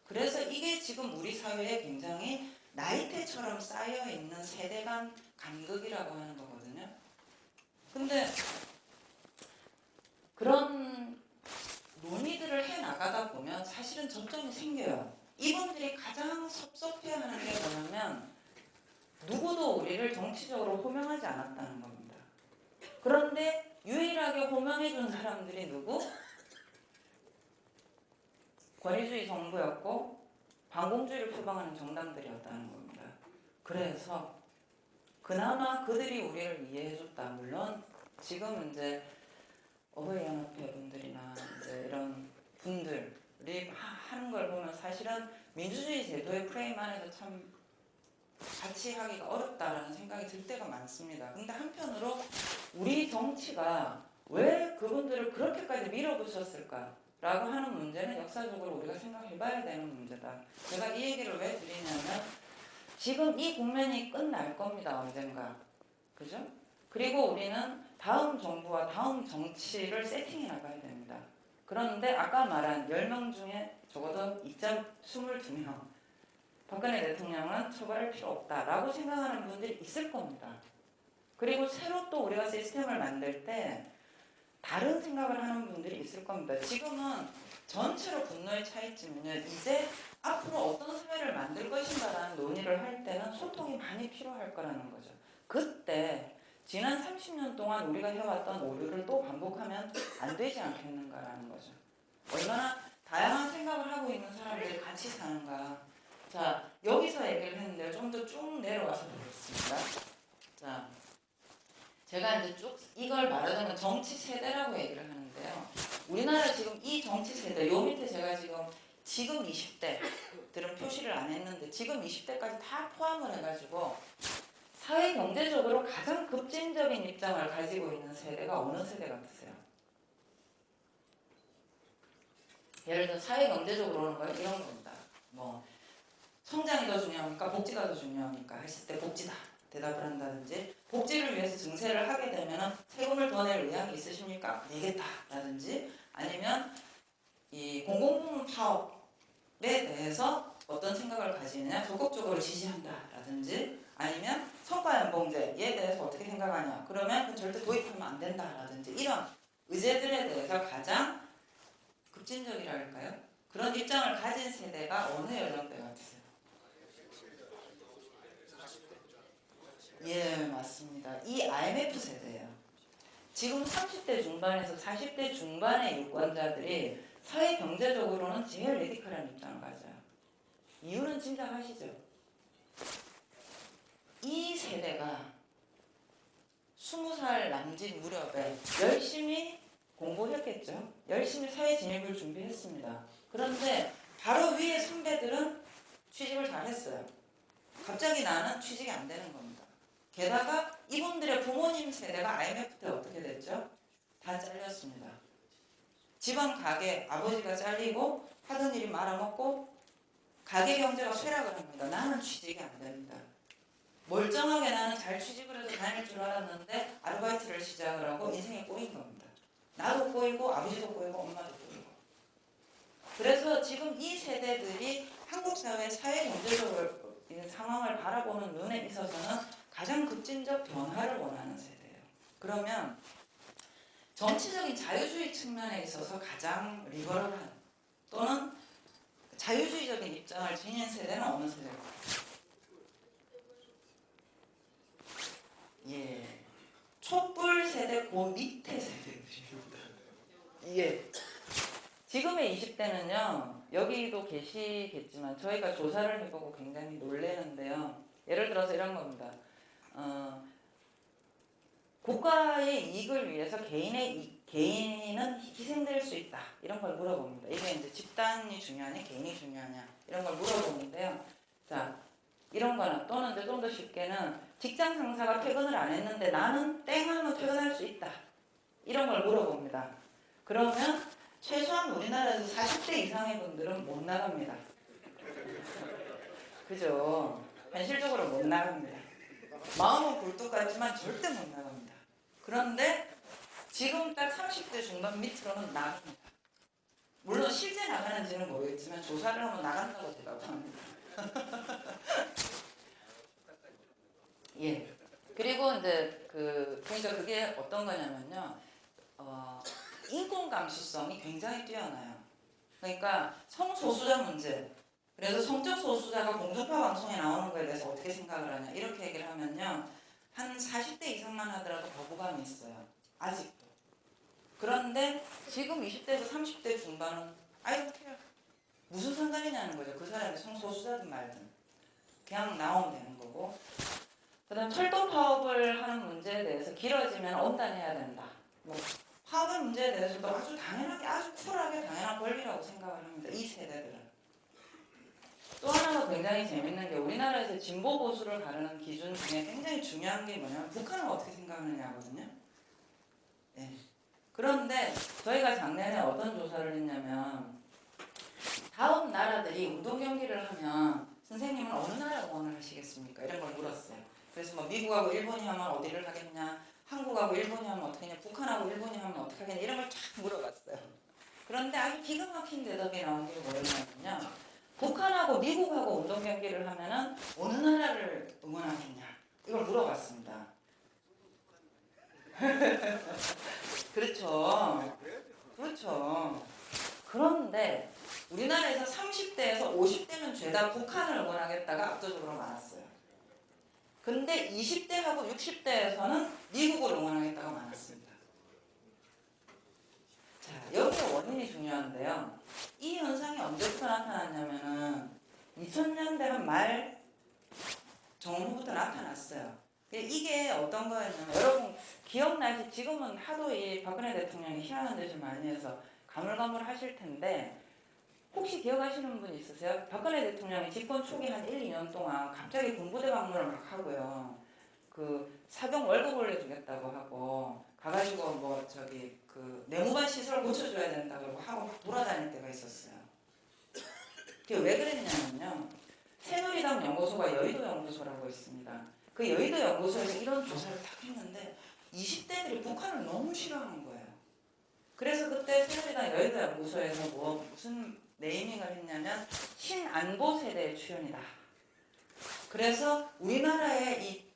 그래서 이게 지금 우리 사회에 굉장히 나이테처럼 쌓여있는 세대 간 간극이라고 하는 거거든요. 근데 그런 논의들을 해나가다 보면 사실은 접점이 생겨요. 이분들이 가장 섭섭해하는 게 뭐냐면 누구도 우리를 정치적으로 호명하지 않았다는 겁니다. 그런데 유일하게 호명해준 사람들이 누구? 권위주의 정부였고 반공주의를 표방하는 정당들이었다는 겁니다. 그래서 그나마 그들이 우리를 이해해줬다. 물론 지금 이제 어버이연합회 분들이나 이제 이런 분들이 하는 걸 보면 사실은 민주주의 제도의 프레임 안에서 참 같이 하기가 어렵다라는 생각이 들 때가 많습니다. 근데 한편으로 우리 정치가 왜 그분들을 그렇게까지 밀어붙였을까라고 하는 문제는 역사적으로 우리가 생각해봐야 되는 문제다. 제가 이 얘기를 왜 드리냐면 지금 이 국면이 끝날 겁니다. 언젠가. 그죠? 그리고 우리는 다음 정부와 다음 정치를 세팅해 나가야 됩니다. 그런데 아까 말한 10명 중에 적어도 22명 박근혜 대통령은 처벌할 필요 없다라고 생각하는 분들이 있을 겁니다. 그리고 새로 또 우리가 시스템을 만들 때 다른 생각을 하는 분들이 있을 겁니다. 지금은 전체로 분노의 차이쯤은요. 이제 앞으로 어떤 사회를 만들 것인가라는 논의를 할 때는 소통이 많이 필요할 거라는 거죠. 그때 지난 30년 동안 우리가 해왔던 오류를 또 반복하면 안 되지 않겠는가라는 거죠. 얼마나 다양한 생각을 하고 있는 사람들이 같이 사는가. 자, 여기서 얘기를 했는데 좀 더 쭉 내려가서 보겠습니다. 자, 제가 이제 쭉 이걸 말하자면 정치 세대라고 얘기를 하는데요. 우리나라 지금 이 정치 세대, 요 밑에 제가 지금 20대들은 표시를 안 했는데 지금 20대까지 다 포함을 해가지고 사회 경제적으로 가장 급진적인 입장을 가지고 있는 세대가 어느 세대 같으세요? 예를 들어 사회 경제적으로 오는 거 이런 겁니다. 뭐 성장이 더 중요합니까? 복지가 더 중요합니까? 하실 때 복지다 대답을 한다든지 복지를 위해서 증세를 하게 되면 세금을 더 낼 의향이 있으십니까? 내겠다라든지 아니면 이 공공부문 파업에 대해서 어떤 생각을 가지느냐 적극적으로 지지한다라든지 아니면 성과연봉제에 대해서 어떻게 생각하냐 그러면 그 절대 도입하면 안 된다라든지 이런 의제들에 대해서 가장 급진적이랄까요? 그런 입장을 가진 세대가 어느 연령대 같으세요? 예, 맞습니다. 이 IMF 세대예요. 지금 30대 중반에서 40대 중반의 유권자들이 사회 경제적으로는 제일 레디컬한 입장을 가져요. 이유는 짐작하시죠? 이 세대가 20살 남짓 무렵에 열심히 공부했겠죠. 열심히 사회 진입을 준비했습니다. 그런데 바로 위에 선배들은 취직을 잘했어요. 갑자기 나는 취직이 안 되는 겁니다. 게다가 이분들의 부모님 세대가 IMF 때 어떻게 됐죠? 다 잘렸습니다. 집안 가게 아버지가 잘리고 하던 일이 말아먹고 가게 경제가 쇠락을 합니다. 나는 취직이 안 됩니다. 멀쩡하게 나는 잘 취직을 해서 다닐 줄 알았는데 아르바이트를 시작을 하고 인생이 꼬인 겁니다. 나도 꼬이고 아버지도 꼬이고 엄마도 꼬이고. 그래서 지금 이 세대들이 한국 사회의 사회 경제적으로 상황을 바라보는 눈에 있어서는 가장 급진적 변화를 원하는 세대예요. 그러면 정치적인 자유주의 측면에 있어서 가장 리버럴한 또는 자유주의적인 입장을 지닌 세대는 어느 세대일까요? 예, 촛불 세대 그 밑에 세대들입니다. 예. 지금의 20대는요, 여기도 계시겠지만 저희가 조사를 해보고 굉장히 놀라는데요. 예를 들어서 이런 겁니다. 국가의 이익을 위해서 개인은 희생될 수 있다. 이런 걸 물어봅니다. 이게 이제 집단이 중요하냐, 개인이 중요하냐, 이런 걸 물어보는데요. 자, 이런 거나 또는 이제 좀 더 쉽게는 직장 상사가 퇴근을 안 했는데 나는 땡 하면 퇴근할 수 있다. 이런 걸 물어봅니다. 그러면 최소한 우리나라에서 40대 이상의 분들은 못 나갑니다. 그죠? 현실적으로 못 나갑니다. 마음은 굴뚝 같지만 절대 못 나갑니다. 그런데 지금 딱 30대 중반 밑으로는 나갑니다. 물론 실제 나가는지는 모르겠지만 조사를 하면 나간다고 대답합니다. 예. 그리고 이제 그러니까 그게 어떤 거냐면요. 인권 감수성이 굉장히 뛰어나요. 그러니까 성소수자 문제. 그래서 성적 소수자가 공중파 방송에 나오는 거에 대해서 어떻게 생각을 하냐 이렇게 얘기를 하면요. 한 40대 이상만 하더라도 거부감이 있어요. 아직도. 그런데 지금 20대에서 30대 중반은 I don't care. 무슨 상관이냐 하냐는 거죠. 그 사람이 성소수자든 말든 그냥 나오면 되는 거고. 그다음 철도 파업을 하는 문제에 대해서 길어지면 온단해야 된다. 뭐 파업의 문제에 대해서도 아주 당연하게 아주 쿨하게 당연한 권리라고 생각을 합니다. 이 세대들은. 또 하나가 굉장히 재밌는 게 우리나라에서 진보 보수를 가르는 기준 중에 굉장히 중요한 게 뭐냐면 북한은 어떻게 생각하느냐거든요. 네. 그런데 저희가 작년에 어떤 조사를 했냐면 다음 나라들이 운동 경기를 하면 선생님은 어느 나라 응원을 하시겠습니까? 이런 걸 물었어요. 그래서 뭐 미국하고 일본이 하면 어디를 하겠냐, 한국하고 일본이 하면 어떻게 하냐, 북한하고 일본이 하면 어떻게 하겠냐 이런 걸 쫙 물어봤어요. 그런데 아주 기가 막힌 대답이 나온 게 뭐였냐면요. 북한하고 미국하고 운동 경기를 하면은 어느 나라를 응원하겠냐 이걸 물어봤습니다. 그렇죠. 그렇죠. 그런데 우리나라에서 30대에서 50대는 죄다 북한을 응원하겠다가 압도적으로 많았어요. 근데 20대하고 60대에서는 미국을 응원하겠다가 많았습니다. 자, 여기에 원인이 중요한데요. 이 현상이 언제부터 나타났냐면은 2000년대 한 말 정부부터 나타났어요. 이게 어떤 거였냐면 여러분 기억나시 지금은 하도 이 박근혜 대통령이 희한한 짓을 많이 해서 가물가물하실 텐데 혹시 기억하시는 분 있으세요? 박근혜 대통령이 집권 초기 한 1, 2년 동안 갑자기 군부대 방문을 막 하고요. 그 사병 월급 올려주겠다고 하고 가가지고 뭐 저기 그 내무반 시설 고쳐줘야 된다고 하고 막 돌아다닐 때가 있었어요. 그게 왜 그랬냐면요. 새누리당 연구소가 여의도 연구소라고 있습니다. 그 여의도 연구소에서 이런 조사를 딱 했는데 20대들이 북한을 너무 싫어하는 거예요. 그래서 그때 새누리당 여의도 연구소에서 뭐 무슨 네이밍을 했냐면 신안보 세대의 출현이다. 그래서 우리나라의 이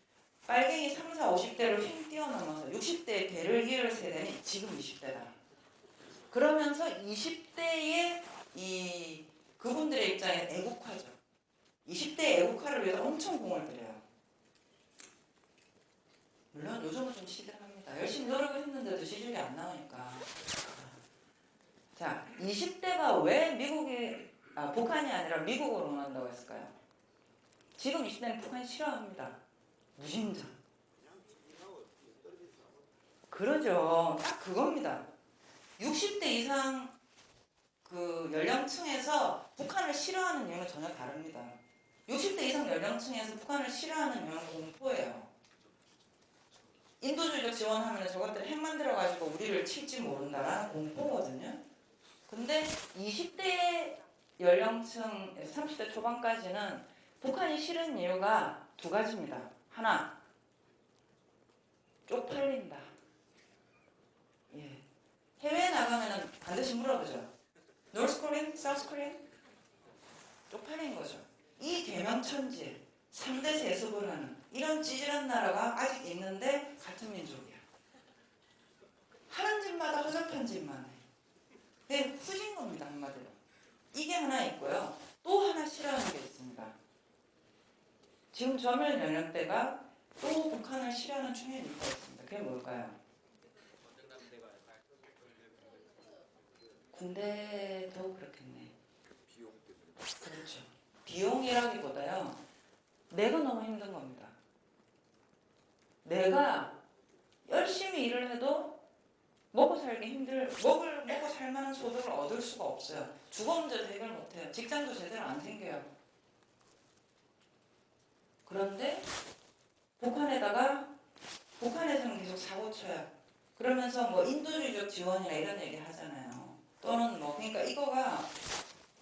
빨갱이 3, 4, 50대를 휙 뛰어넘어서 60대의 대를 이을 세대는 지금 20대다. 그러면서 20대의 이 그분들의 입장에 애국화죠. 20대 애국화를 위해서 엄청 공을 들여요. 물론 요즘은 좀 시들합니다. 열심히 노력을 했는데도 시중이 안 나오니까. 자, 20대가 왜 북한이 아니라 미국을 응원한다고 했을까요? 지금 20대는 북한 싫어합니다. 무신장. 그러죠. 딱 그겁니다. 60대 이상 그 연령층에서 북한을 싫어하는 이유는 전혀 다릅니다. 60대 이상 연령층에서 북한을 싫어하는 이유는 공포예요. 인도주의적 지원하면 저것들 핵 만들어가지고 우리를 칠지 모른다라는 공포거든요. 근데 20대 연령층에서 30대 초반까지는 북한이 싫은 이유가 두 가지입니다. 하나, 쪽팔린다. 예. 해외에 나가면 반드시 물어보죠. 노스 코리안, 사우스 코리안? 쪽팔린 거죠. 이 개명천지, 3대 세습을 하는 이런 찌질한 나라가 아직 있는데 같은 민족이야. 하는 짓마다 허접한 짓만 해. 후진 겁니다, 한마디로. 이게 하나 있고요. 또 하나 싫어하는 게 있습니다. 지금 저멸 연령대가 또 북한을 싫어하는 충혈이 있습니다. 그게 뭘까요? 군대도 그렇겠네. 그렇죠. 비용이라기보다요. 내가 너무 힘든 겁니다. 내가 열심히 일을 해도 먹고 살 만한 소득을 얻을 수가 없어요. 주거 문제도 해결 못해요. 직장도 제대로 안 생겨요. 그런데 북한에서는 계속 사고 쳐요. 그러면서 뭐 인도주의적 지원이나 이런 얘기 하잖아요. 또는 뭐 그러니까 이거가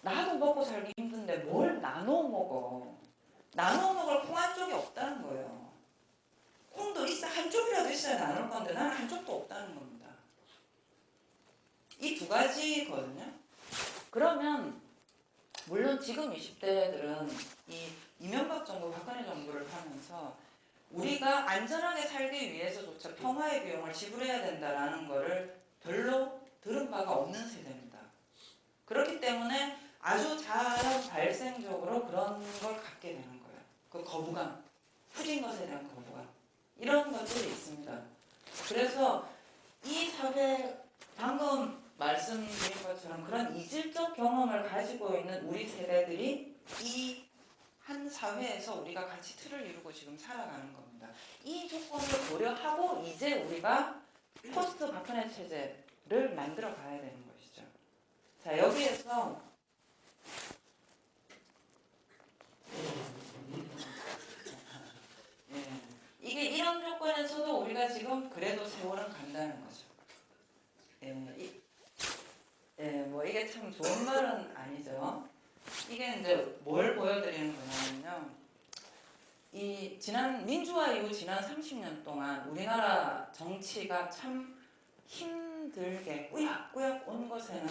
나도 먹고 살기 힘든데 뭘 나눠 먹어. 나눠 먹을 콩 한 쪽이 없다는 거예요. 콩도 있어 한쪽이라도 있어야 나눌 건데 나는 한쪽도 없다는 겁니다. 이 두 가지거든요. 그러면 물론 지금 20대들은 이 이명박 정부, 박근혜 정부를 하면서 우리가 안전하게 살기 위해서조차 평화의 비용을 지불해야 된다는 거를 별로 들은 바가 없는 세대입니다. 그렇기 때문에 아주 자연 발생적으로 그런 걸 갖게 되는 거예요. 그 거부감, 후진 것에 대한 거부감. 이런 것들이 있습니다. 그래서 이 사회, 방금 말씀드린 것처럼 그런 이질적 경험을 가지고 있는 우리 세대들이 이 한 사회에서 우리가 같이 틀을 이루고 지금 살아가는 겁니다. 이 조건을 고려하고 이제 우리가 포스트 박근혜 체제를 만들어 가야 되는 것이죠. 자, 여기에서 이게 이런 조건에서도 우리가 지금 그래도 세월은 간다는 거죠. 뭐 이게 참 좋은 말은 아니죠. 이게 이제 뭘 보여드리는 거냐면요. 이 지난 민주화 이후 지난 30년 동안 우리나라 정치가 참 힘들게 꾸역꾸역 온 것에는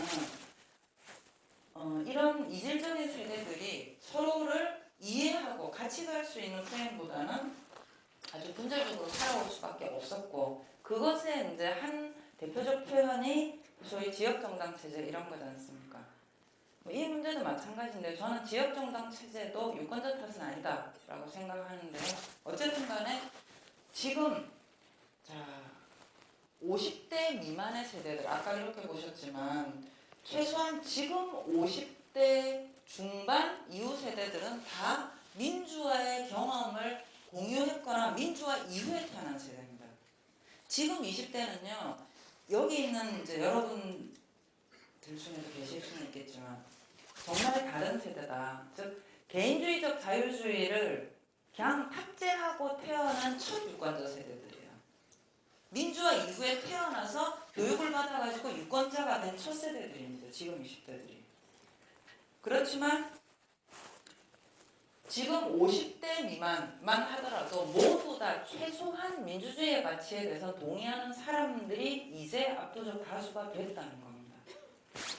이런 이질적인 세대들이 서로를 이해하고 같이 갈 수 있는 프레임보다는 아주 분절적으로 살아올 수밖에 없었고, 그것의 이제 한 대표적 표현이 소위 지역정당 체제 이런 거지 않습니까? 이 문제도 마찬가지인데 저는 지역정당 체제도 유권자 탓은 아니다라고 생각하는데요. 어쨌든 간에 지금 자 50대 미만의 세대들, 아까 이렇게 보셨지만 최소한 지금 50대 중반 이후 세대들은 다 민주화의 경험을 공유했거나 민주화 이후에 태어난 세대입니다. 지금 20대는요, 여기 있는 이제 여러분들 중에도 계실 수는 있겠지만 정말 다른 세대다. 즉 개인주의적 자유주의를 그냥 탑재하고 태어난 첫 유권자 세대들이에요. 민주화 이후에 태어나서 교육을 받아가지고 유권자가 된 첫 세대들입니다. 지금 20대들이. 그렇지만 지금 50대 미만만 하더라도 모두 다 최소한 민주주의의 가치에 대해서 동의하는 사람들이 이제 압도적 다수가 됐다는 겁니다.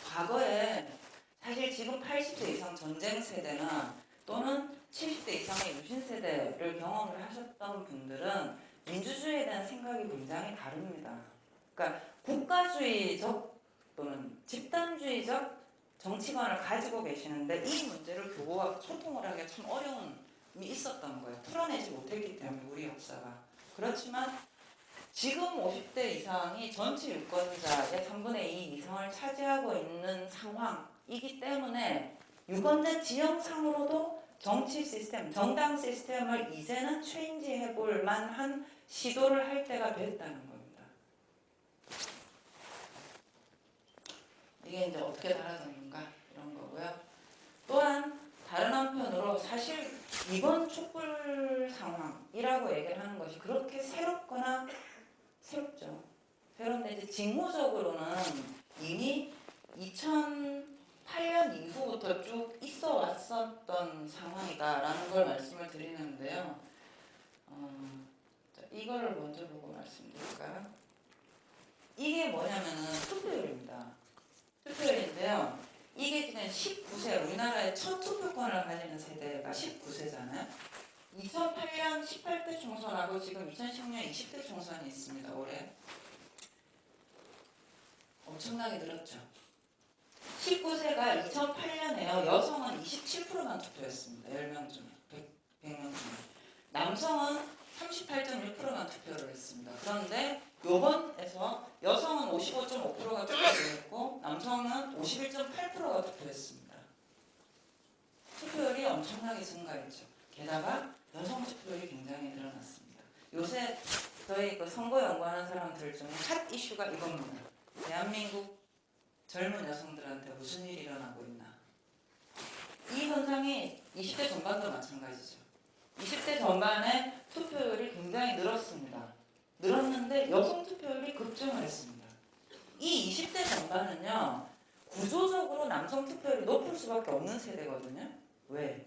과거에 사실 지금 80대 이상 전쟁 세대나 또는 70대 이상의 유신 세대를 경험을 하셨던 분들은 민주주의에 대한 생각이 굉장히 다릅니다. 그러니까 국가주의적 또는 집단주의적 정치관을 가지고 계시는데 이 문제를 교구와 소통을 하기가 참 어려움이 있었던 거예요. 풀어내지 못했기 때문에 우리 역사가. 그렇지만 지금 50대 이상이 전체 유권자의 3분의 2 이상을 차지하고 있는 상황이기 때문에 유권자 지형상으로도 정치 시스템, 정당 시스템을 이제는 체인지해 볼 만한 시도를 할 때가 됐다는 겁니다. 이게 이제 어떻게 달라졌는가 이런 거고요. 또한 다른 한편으로 사실 이번 촛불 상황이라고 얘기를 하는 것이 그렇게 새롭거나 새롭죠. 새로운데 이제 직무적으로는 이미 2008년 이후부터 쭉 있어 왔었던 상황이다라는 걸 말씀을 드리는데요. 이거를 먼저 보고 말씀드릴까요? 이게 뭐냐면은 투표율입니다. 투표율인데요. 이게 지금 19세, 우리나라의 첫 투표권을 가지는 세대가 19세잖아요. 2008년 18대 총선하고 지금 2016년 20대 총선이 있습니다. 올해. 엄청나게 늘었죠. 19세가 2008년에요. 여성은 27%만 투표했습니다. 10명 중에. 100명 중에. 남성은 38.1%만 투표를 했습니다. 그런데 요번에서 여성은 55.5%가 투표를 했고 남성은 51.8%가 투표했습니다. 투표율이 엄청나게 증가했죠. 게다가 여성 투표율이 굉장히 늘어났습니다. 요새 저희 그 선거 연구하는 사람들 중에 핫 이슈가 이겁니다. 대한민국 젊은 여성들한테 무슨 일이 일어나고 있나. 이 현상이 20대 전반도 마찬가지죠. 20대 전반의 투표율이 굉장히 늘었습니다. 늘었는데 여성 투표율이 급증을 했습니다. 이 20대 전반은요, 구조적으로 남성 투표율이 높을 수밖에 없는 세대거든요. 왜?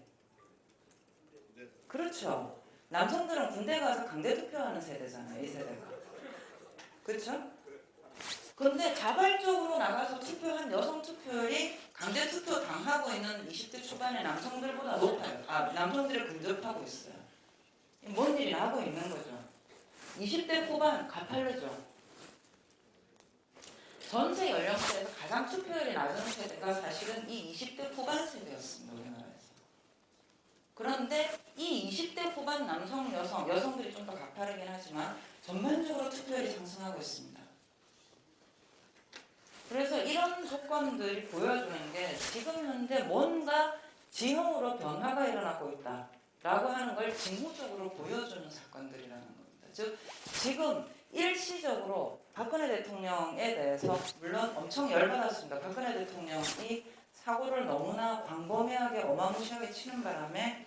그렇죠. 남성들은 군대 가서 강제 투표하는 세대잖아요. 이 세대가. 그렇죠? 근데 자발적으로 나가서 투표한 여성 투표율이 강제 투표 당하고 있는 20대 초반의 남성들보다 높아요. 남성들을 근접하고 있어요. 뭔 일이 나고 있는 거죠. 20대 후반 가팔르죠. 전체 연령대에서 가장 투표율이 낮은 세대가 사실은 이 20대 후반 세대였습니다. 우리나라에서. 그런데 이 20대 후반 남성, 여성들이 좀 더 가파르긴 하지만 전반적으로 투표율이 상승하고 있습니다. 그래서 이런 조건들이 보여주는 게 지금 현재 뭔가 지형으로 변화가 일어나고 있다라고 하는 걸 징후적으로 보여주는 사건들이라는 겁니다. 즉 지금 일시적으로 박근혜 대통령에 대해서 물론 엄청 열받았습니다. 박근혜 대통령이 사고를 너무나 광범위하게 어마무시하게 치는 바람에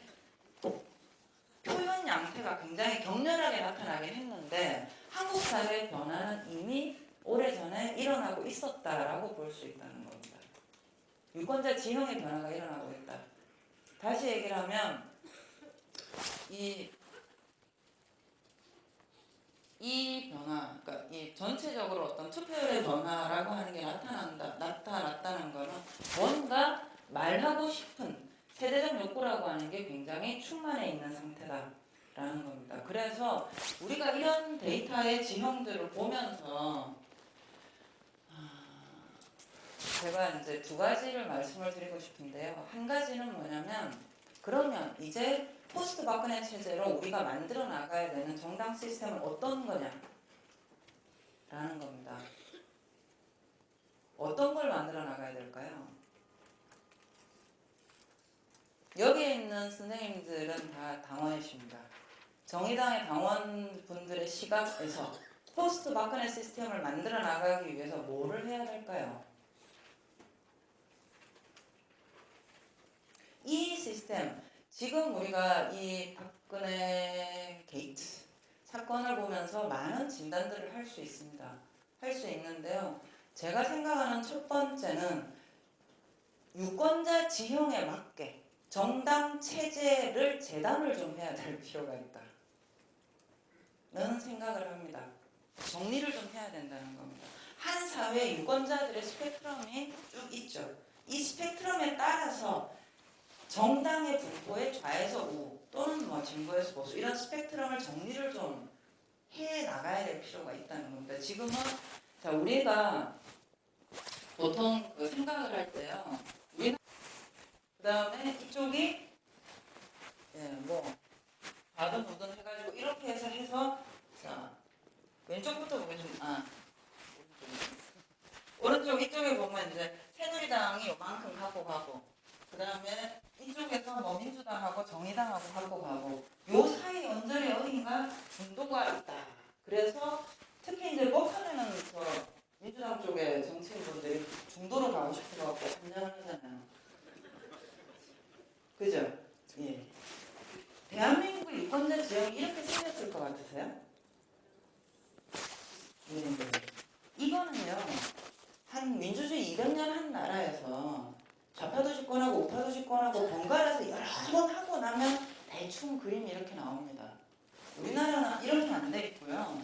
표현 양태가 굉장히 격렬하게 나타나긴 했는데 한국 사회의 변화는 이미 오래전에 일어나고 있었다라고 볼 수 있다는 겁니다. 유권자 지형의 변화가 일어나고 있다. 다시 얘기를 하면 이 변화, 그러니까 이 전체적으로 어떤 투표율의 변화라고 하는 게 나타났다는 거는 뭔가 말하고 싶은 세대적 욕구라고 하는 게 굉장히 충만해 있는 상태다라는 겁니다. 그래서 우리가 이런 데이터의 지형들을 보면서 제가 이제 두 가지를 말씀을 드리고 싶은데요. 한 가지는 뭐냐면 그러면 이제 포스트 박근혜 체제로 우리가 만들어 나가야 되는 정당 시스템은 어떤 거냐라는 겁니다. 어떤 걸 만들어 나가야 될까요? 여기에 있는 선생님들은 다 당원이십니다. 정의당의 당원분들의 시각에서 포스트 박근혜 시스템을 만들어 나가기 위해서 뭐를 해야 될까요? 이 시스템, 지금 우리가 이 박근혜 게이트 사건을 보면서 많은 진단들을 할 수 있습니다. 할 수 있는데요. 제가 생각하는 첫 번째는 유권자 지형에 맞게 정당 체제를 재단을 좀 해야 될 필요가 있다는 생각을 합니다. 정리를 좀 해야 된다는 겁니다. 한 사회에 유권자들의 스펙트럼이 쭉 있죠. 이 스펙트럼에 따라서 정당의 분포의 좌에서 우 또는 뭐 진보에서 보수 이런 스펙트럼을 정리를 좀 해 나가야 될 필요가 있다는 겁니다. 지금은 자 우리가 보통 그 생각을 할 때요. 우리는 그 다음에 이쪽이 뭐 바든 무든 해가지고 이렇게 해서 자 왼쪽부터 보겠습니다. 오른쪽 이쪽에 보면 이제 새누리당이 요만큼 갖고 가고 그 다음에 이쪽에서 뭐 민주당하고 정의당하고 갖고 가고 요 사이 언저리 어딘가 중도가 있다. 그래서 특히 이제 뽑혀내는 저 민주당 쪽의 정치인분들이 중도로 가고 싶어갖고 참여를 하잖아요. 그죠? 예. 대한민국 유권자 지형이 이렇게 생겼을 것 같으세요? 예. 이거는요. 한 민주주의 200년 한 나라에서 좌파도 집권하고 우파도 집권하고 번갈아서 여러 번 하고 나면 대충 그림이 이렇게 나옵니다. 우리나라는 이렇게 안 돼 있고요.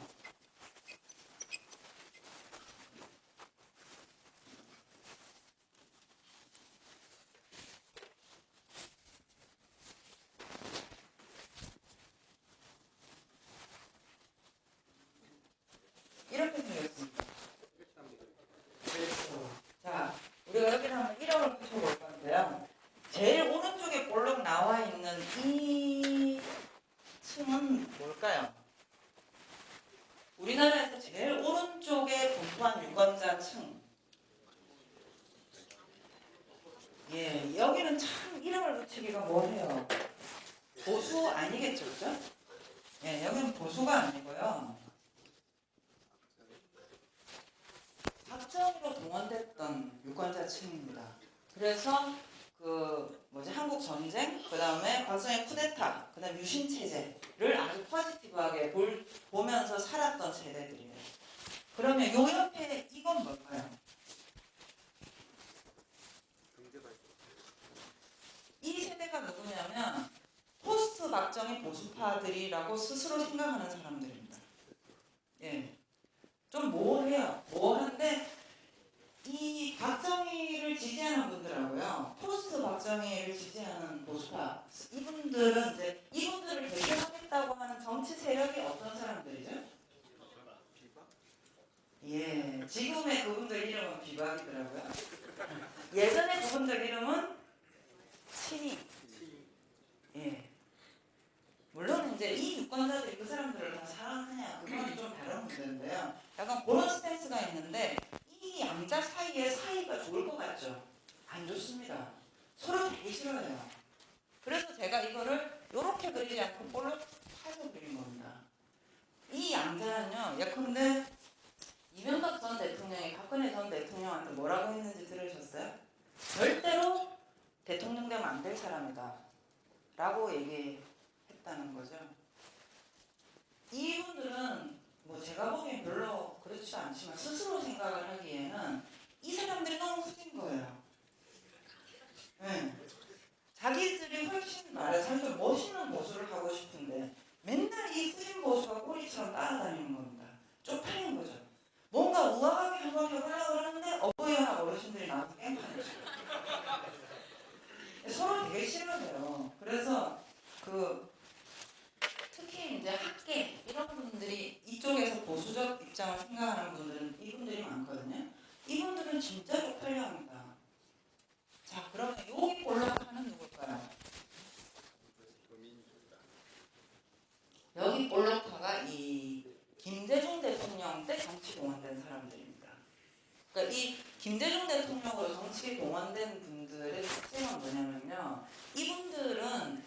이렇게 생겼습니다. 그렇죠. 자, 우리가 여기를 한번 1억을 붙여볼 건데요. 제일 오른쪽에 볼록 나와 있는 이 층은 뭘까요? 우리나라에서 제일 오른쪽에 분포한 유권자 층. 예, 여기는 참 이름을 붙이기가 뭐해요. 보수 아니겠죠, 그죠? 예, 여기는 보수가 아니고요. 박정희로 동원됐던 유권자층입니다. 그래서 한국 전쟁, 그 다음에 박정희 쿠데타, 그 다음 유신 체제를 아주 포지티브하게 보면서 살았던 세대들이에요. 그러면 요 옆에 이건 뭘까요? 이 세대가 누구냐면 포스트 박정희 보수파들이라고 스스로 생각하는 사람들입니다. 예. 좀 모호해요. 모호한데 이 박정희를 지지하는 분들하고요. 포스트 박정희를 지지하는 보수파 이분들은 이분들을 대표하겠다고 하는 정치 세력이 어떤 사람들이죠? 예, 지금의 그분들 이름은 비박이더라고요. 예전에 그분들 이름은 친이. 예. 물론 이제 이 유권자들이 그 사람들을 다 사랑하냐 그건 좀 다른 문제인데요. 약간 그런 스탠스가 있는데 이 양자 사이에 사이가 거예요. 그래서 제가 이거를 이렇게 그리지 않고 볼록 파서 그린 겁니다. 이 양자는요, 예컨대 이명박 전 대통령이 박근혜 전 대통령한테 뭐라고 했는지 들으셨어요? 절대로 대통령 되면 안 될 사람이다 라고 얘기했다는 거죠. 이분들은 뭐 제가 보기엔 별로 그렇지도 않지만 스스로 생각을 하기에는 이 사람들이 너무 후진 거예요. 네. 자기들이 훨씬 말해서 좀 멋있는 보수를 하고 싶은데 맨날 이 후진 보수가 꼬리처럼 따라다니는 겁니다. 쪽팔린 거죠. 뭔가 우아하게 한번 해보려고 하는데 어버이연합 어르신들이 나와서 깽판을 쳐요. 서로 되게 싫어해요. 그래서 특히 이제 학계 이런 분들이 이쪽에서 보수적 입장을 생각하는 분들은 이분들이 많거든요. 이분들은 진짜 쪽팔려 합니다. 자, 그러면 여기 볼록하는 누굴까요? 여기 볼록파가 이 김대중 대통령 때 정치 동원된 사람들입니다. 그러니까 이 김대중 대통령으로 정치에 동원된 분들의 특징은 뭐냐면요. 이분들은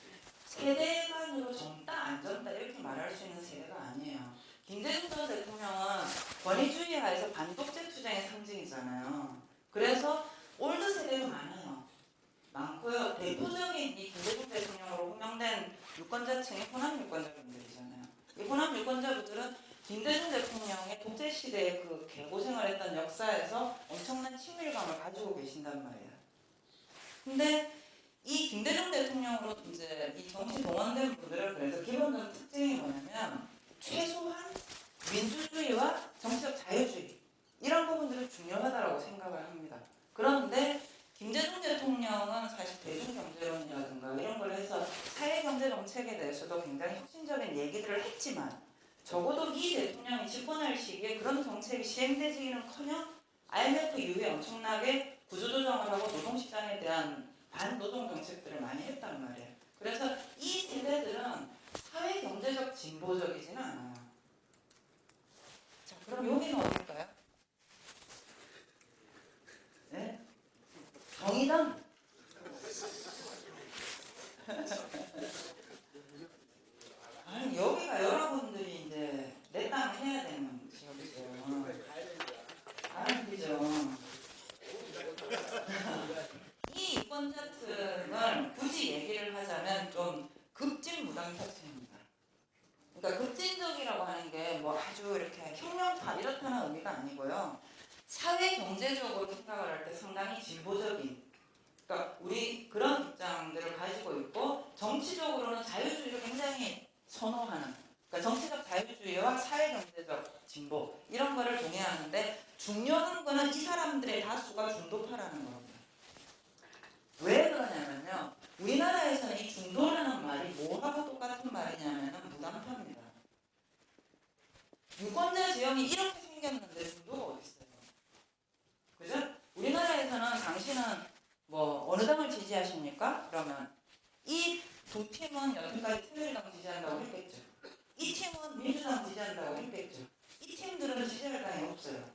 세대 간으로 젊다 안 젊다 이렇게 말할 수 있는 세대가 아니에요. 김대중 전 대통령은 권위주의 하에서 반독재 투쟁의 상징이잖아요. 그래서 올드 세대가 많고요. 대표적인 이 김대중 대통령으로 호명된 유권자층이 호남 유권자분들이잖아요. 이 호남 유권자분들은 김대중 대통령의 독재 시대에 그 개고생을 했던 역사에서 엄청난 친밀감을 가지고 계신단 말이에요. 근데 이 김대중 대통령으로 이제 이 정치 동원된 분들을 그래서 기본적인 특징이 뭐냐면 최소한 민주주의와 정치적 자유주의 이런 부분들이 중요하다고 생각을 합니다. 그런데 김대중 대통령은 사실 대중경제론이라든가 이런 걸 해서 사회경제정책에 대해서도 굉장히 혁신적인 얘기들을 했지만 적어도 이 대통령이 집권할 시기에 그런 정책이 시행되기는커녕 IMF 이후에 엄청나게 구조조정을 하고 노동시장에 대한 반노동 정책들을 많이 했단 말이에요. 그래서 이 세대들은 사회경제적 진보적이지는 않아요. 자, 그럼 여기는 어딜까요? 네? 정의당? 아니, 여기가 여러분들이 이제 내 땅 해야 되는 지역이죠. 아니죠. 이 유권자층을 굳이 얘기를 하자면 좀 급진무당자층입니다. 그러니까 급진적이라고 하는 게 뭐 아주 이렇게 혁명파 이렇다는 의미가 아니고요. 사회 경제적으로 생각을 할 때 상당히 진보적인, 그러니까 우리 그런 입장들을 가지고 있고 정치적으로는 자유주의를 굉장히 선호하는, 그러니까 정치적 자유주의와 사회 경제적 진보 이런 거를 동의하는데 중요한 거는 이 사람들의 다수가 중도파라는 겁니다. 왜 그러냐면요. 우리나라에서는 이 중도라는 말이 뭐하고 똑같은 말이냐면 무당파입니다. 유권자 지형이 이렇게 생겼는데 중도가 어디 있어요? 그죠? 우리나라에서는 당신은 뭐 어느 당을 지지하십니까? 그러면 이 두 팀은 여태까지 새누리당 지지한다고 했겠죠. 이 팀은 민주당 지지한다고 했겠죠. 이 팀들은 지지할 당이 없어요.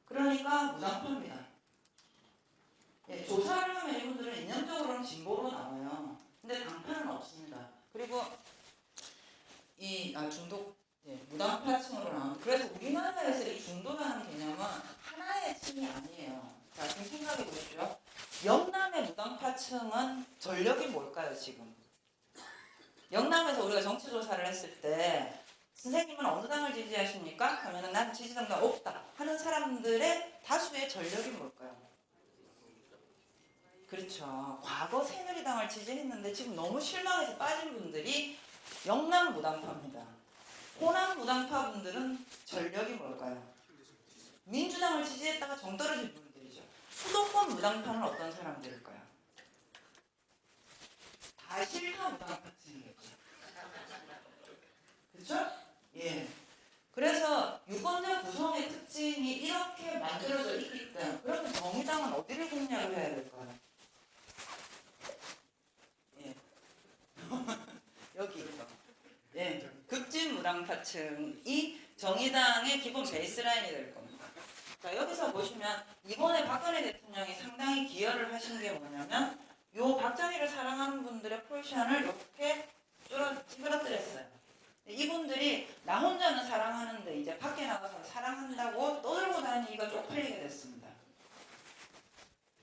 그러니까 무당파입니다. 예, 조사를 하면 이분들은 인연적으로는 진보로 나와요. 근데 당파는 없습니다. 그리고 이 중도 무당파층으로 나오는데, 그래서 우리나라에서 이 중도라는 개념은 하나의 층이 아니에요. 자, 지금 생각해 보십시오. 영남의 무당파층은 전력이 뭘까요, 지금? 영남에서 우리가 정치조사를 했을 때 선생님은 어느 당을 지지하십니까? 하면은 난 지지당가 없다 하는 사람들의 다수의 전력이 뭘까요? 그렇죠. 과거 새누리당을 지지했는데 지금 너무 실망해서 빠진 분들이 영남 무당파입니다. 호남 무당파 분들은 전력이 뭘까요? 민주당을 지지했다가 정 떨어진 분들이죠. 수도권 무당파는 어떤 사람들일까요? 다 실파 무당파층이겠죠. 그렇죠? 예. 그래서 유권자 구성의 특징이 이렇게 만들어져 있기 때문에, 그러면 정의당은 어디를 공략을 해야 될까요? 예. 여기. 예. 급진무당파층이 정의당의 기본 베이스라인이 될 겁니다. 자, 여기서 보시면 이번에 박근혜 대통령이 상당히 기여를 하신 게 뭐냐면 이 분들의 포지션을 이렇게 찌그러뜨렸어요. 이분들이 나 혼자는 사랑하는데 이제 밖에 나가서 사랑한다고 떠들고 다니기가 쪽팔리게 됐습니다.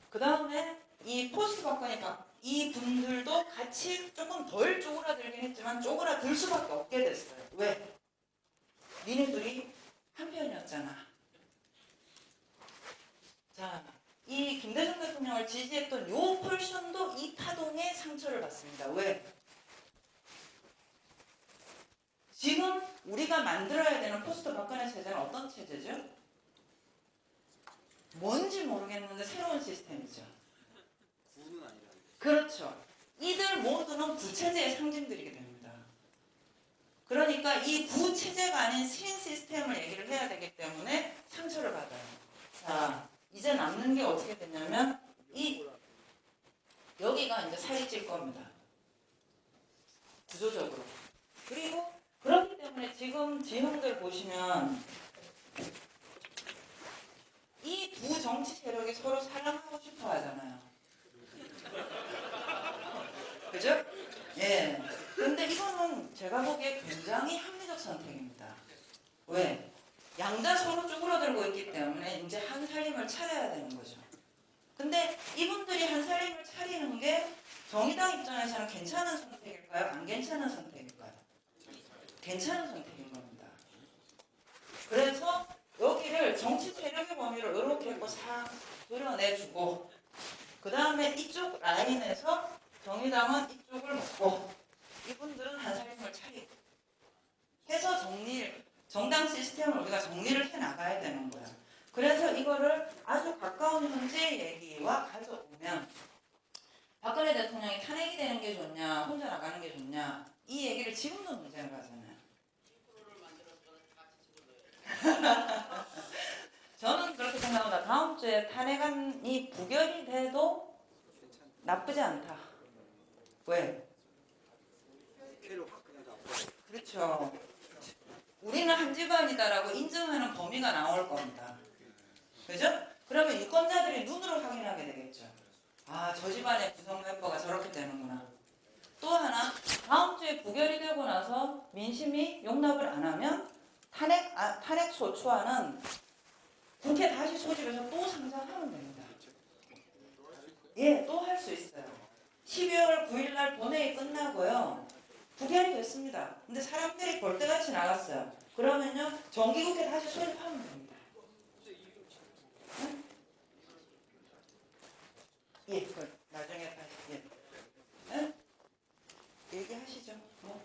그 다음에 이 포스트 박근혜 이 분들도 같이 조금 덜 쪼그라들긴 했지만 쪼그라들 수밖에 없게 됐어요. 왜? 니네들이 한편이었잖아. 자, 이 김대중 대통령을 지지했던 요 폴션도 이 파동에 상처를 받습니다. 왜? 지금 우리가 만들어야 되는 포스트 박근혜 체제는 어떤 체제죠? 뭔지 모르겠는데 새로운 시스템이죠. 구는 아니라. 그렇죠. 이들 모두는 구체제의 상징들이게 됩니다. 그러니까 이 구체제가 아닌 신 시스템을 얘기를 해야 되기 때문에 상처를 받아요. 자, 이제 남는 게 어떻게 되냐면 여기가 이제 살이 찔 겁니다. 구조적으로. 그리고 그렇기 때문에 지금 지형들 보시면 이 두 정치 세력이 서로 사랑하고 싶어 하잖아요. 그죠? 예. 근데 이거는 제가 보기에 굉장히 합리적 선택입니다. 왜? 양자 서로 쭈그러들고 있기 때문에 이제 한 살림을 차려야 되는 거죠. 근데 이분들이 한 살림을 차리는 게 정의당 입장에서는 괜찮은 선택일까요? 안 괜찮은 선택일까요? 괜찮은 선택인 겁니다. 그래서 여기를 정치 세력의 범위를 이렇게 했고 싹 그려내주고 그 다음에 이쪽 라인에서 정의당은 이쪽을 먹고 이분들은 한 살림을 차리고 해서 정당 시스템을 우리가 정리를 해나가야 되는 거야. 그래서 이거를 아주 가까운 현재 얘기와 가져오면 박근혜 대통령이 탄핵이 되는 게 좋냐 혼자 나가는 게 좋냐 이 얘기를 지금도 문제를 가잖아요. 저는 그렇게 생각합니다. 다음 주에 탄핵안이 부결이 돼도 나쁘지 않다. 왜? 그렇죠. 우리는 한 집안이다라고 인정하는 범위가 나올 겁니다. 그죠? 그러면 유권자들이 눈으로 확인하게 되겠죠. 아, 저 집안의 구성 멤버가 저렇게 되는구나. 또 하나, 다음 주에 부결이 되고 나서 민심이 용납을 안 하면 탄핵 소추안은 국회 다시 소집해서 또 상정하면 됩니다. 예, 또 할 수 있어요. 12월 9일 날 본회의 끝나고요. 부결이 됐습니다. 근데 사람들이 벌떼같이 나갔어요. 그러면요, 정기국회 다시 소집하면 됩니다. 응? 예, 나중에 다시, 예. 응? 얘기하시죠. 뭐.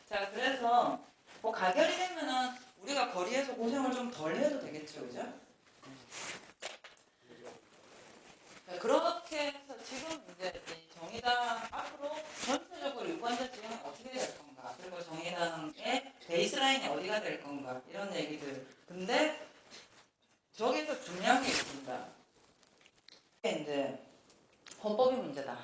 자, 그래서 뭐 가결이 되면은 우리가 거리에서 고생을 좀 덜 해도 되겠죠, 그죠? 자, 그렇게 해서 지금 이제 정의당 앞으로 전체적으로 유권자 지형은 어떻게 될 건가, 그리고 정의당의 베이스라인이 어디가 될 건가, 이런 얘기들. 근데 저기서 중요한 게 있습니다. 이제 헌법이 문제다.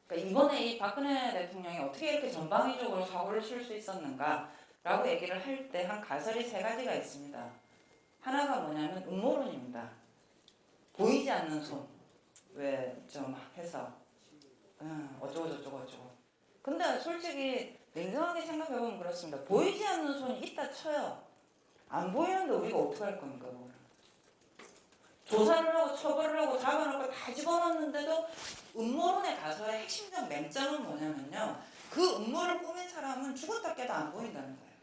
그러니까 이번에 이 박근혜 대통령이 어떻게 이렇게 전방위적으로 사고를 칠 수 있었는가라고 얘기를 할 때 한 가설이 세 가지가 있습니다. 하나가 뭐냐면 음모론입니다. 보이지 않는 손, 왜 좀 해서 어쩌고 저쩌고 어쩌고. 근데 솔직히 냉정하게 생각해보면 그렇습니다. 보이지 않는 손이 있다 쳐요. 안 보이는데 우리가 어떻게 할 겁니까? 조사를 하고 처벌을 하고 잡아놓고 다 집어넣는데도 음모론의 가설의 핵심적 맹점은 뭐냐면요, 그 음모를 꾸민 사람은 죽었다 깨도 안 보인다는 거예요.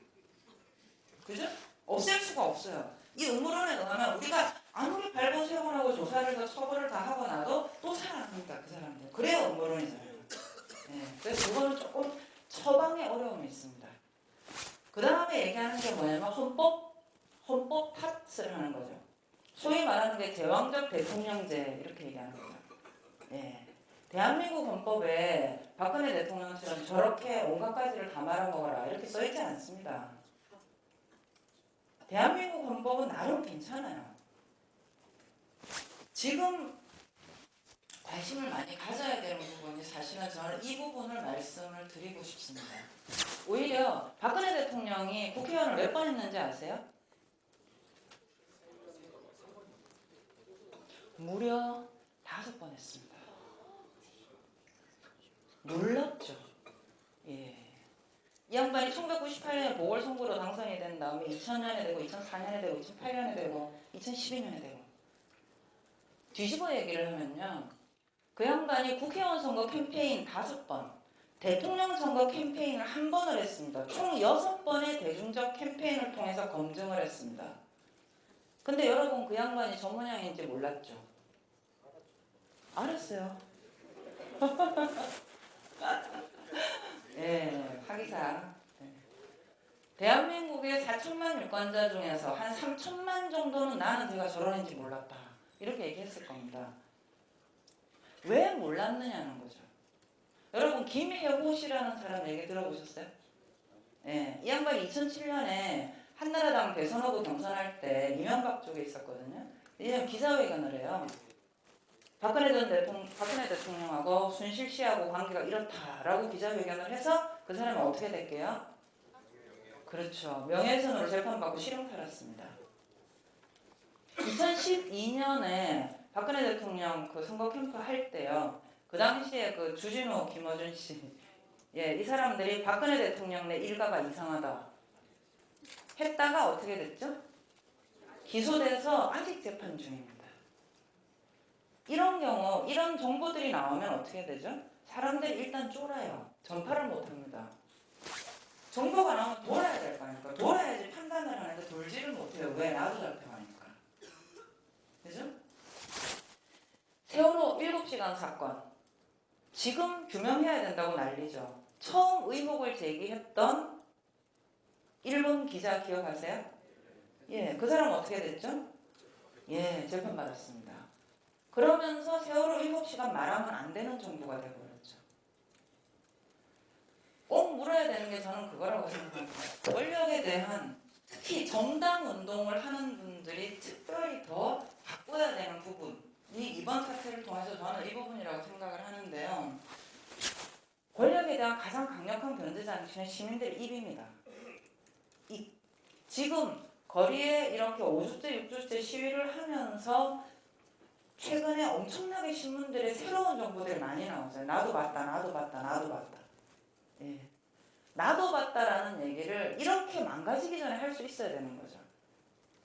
그죠? 없앨 수가 없어요. 이 음모론에 의하면 우리가 아무리 발본색을 하고 조사를 더 처벌을 다 하고 나도 또 살아납니다, 그 사람들. 그래야 음모론이잖아요. 네, 그래서 그거는 조금 처방에 어려움이 있습니다. 그 다음에 얘기하는 게 뭐냐면 헌법 탓을 하는 거죠. 소위 말하는 게 제왕적 대통령제, 이렇게 얘기하는 거죠. 예. 대한민국 헌법에 박근혜 대통령처럼 저렇게 온갖 가지를 다 말아먹어라 이렇게 써있지 않습니다. 대한민국 헌법은 나름 괜찮아요. 지금 관심을 많이 가져야 되는 부분이 사실은 저는 이 부분을 말씀을 드리고 싶습니다. 오히려 박근혜 대통령이 국회의원을 몇 번 했는지 아세요? 무려 5번 했습니다. 놀랍죠. 예. 이 양반이 1998년에 보궐선거로 당선이 된 다음에 2000년에 되고 2004년에 되고 2008년에 되고 2012년에 되고 뒤집어 얘기를 하면요. 그 양반이 국회의원 선거 캠페인 5번, 대통령 선거 캠페인을 1번을 했습니다. 총 6번의 대중적 캠페인을 통해서 검증을 했습니다. 근데 여러분 그 양반이 전문양인지 몰랐죠? 알았어요. 예, 하기사. 네. 대한민국의 4천만 유권자 중에서 한 3천만 정도는 나는 제가 저런 애인지 몰랐다. 이렇게 얘기했을 겁니다. 왜 몰랐느냐는 거죠. 여러분 김혜호 씨라는 사람 얘기 들어보셨어요? 예, 이 양반이 2007년에 한나라당 대선 후보 경선할 때 이명박 쪽에 있었거든요. 이제 기자회견을 해요. 박근혜 대통령하고 순실 씨하고 관계가 이렇다라고 기자회견을 해서 그 사람이 어떻게 될게요? 그렇죠. 명예훼손으로 재판받고 실형 팔았습니다. 2012년에 박근혜 대통령 그 선거 캠프 할 때요. 그 당시에 그 주진우, 김어준 씨, 예, 이 사람들이 박근혜 대통령 내 일가가 이상하다 했다가 어떻게 됐죠? 기소돼서 아직 재판 중입니다. 이런 경우, 이런 정보들이 나오면 어떻게 되죠? 사람들이 일단 쫄아요. 전파를 못합니다. 정보가 나오면 돌아야 될 거 아닙니까? 돌아야지 판단을 하는데 돌지를 못해요. 왜? 나도 잡혀가니까. 그죠? 세월호 7시간 사건. 지금 규명해야 된다고 난리죠. 처음 의혹을 제기했던 일본 기자 기억하세요? 예, 그 사람 어떻게 됐죠? 예, 재판 받았습니다. 그러면서 세월호 7시간 말하면 안 되는 정보가 되어버렸죠. 꼭 물어야 되는 게 저는 그거라고 생각합니다. 권력에 대한 특히 정당 운동을 하는 분들이 특별히 더 바꿔야 되는 부분이 이번 사태를 통해서 저는 이 부분이라고 생각을 하는데요. 권력에 대한 가장 강력한 견제 장치는 시민들의 입입니다. 지금 거리에 이렇게 5주째, 6주째 시위를 하면서 최근에 엄청나게 신문들의 새로운 정보들이 많이 나오잖아요. 나도 봤다, 나도 봤다, 나도 봤다. 예. 나도 봤다라는 얘기를 이렇게 망가지기 전에 할 수 있어야 되는 거죠.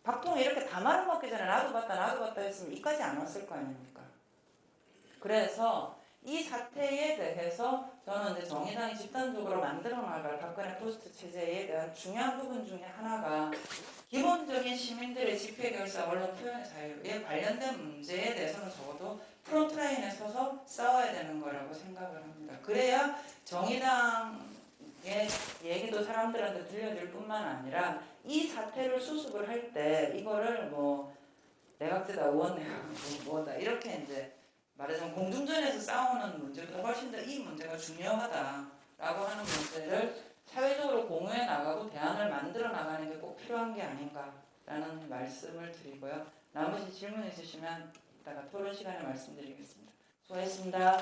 박통이 이렇게 다 말아먹기 전에 나도 봤다 했으면 이까지 안 왔을 거 아닙니까? 그래서 이 사태에 대해서 저는 이제 정의당이 집단적으로 만들어 나갈 박근혜 포스트 체제에 대한 중요한 부분 중에 하나가 기본적인 시민들의 집회 결사, 언론 표현의 자유에 관련된 문제에 대해서는 적어도 프론트라인에 서서 싸워야 되는 거라고 생각을 합니다. 그래야 정의당의 얘기도 사람들한테 들려줄 뿐만 아니라 이 사태를 수습을 할 때 이거를 뭐 내각제다, 의원 내각 뭐다 이렇게 이제 말하자면 공중전에서 싸우는 문제보다 훨씬 더 이 문제가 중요하다라고 하는 문제를 사회적으로 공유해 나가고 대안을 만들어 나가는 게 꼭 필요한 게 아닌가라는 말씀을 드리고요. 나머지 질문 있으시면 이따가 토론 시간에 말씀드리겠습니다. 수고했습니다.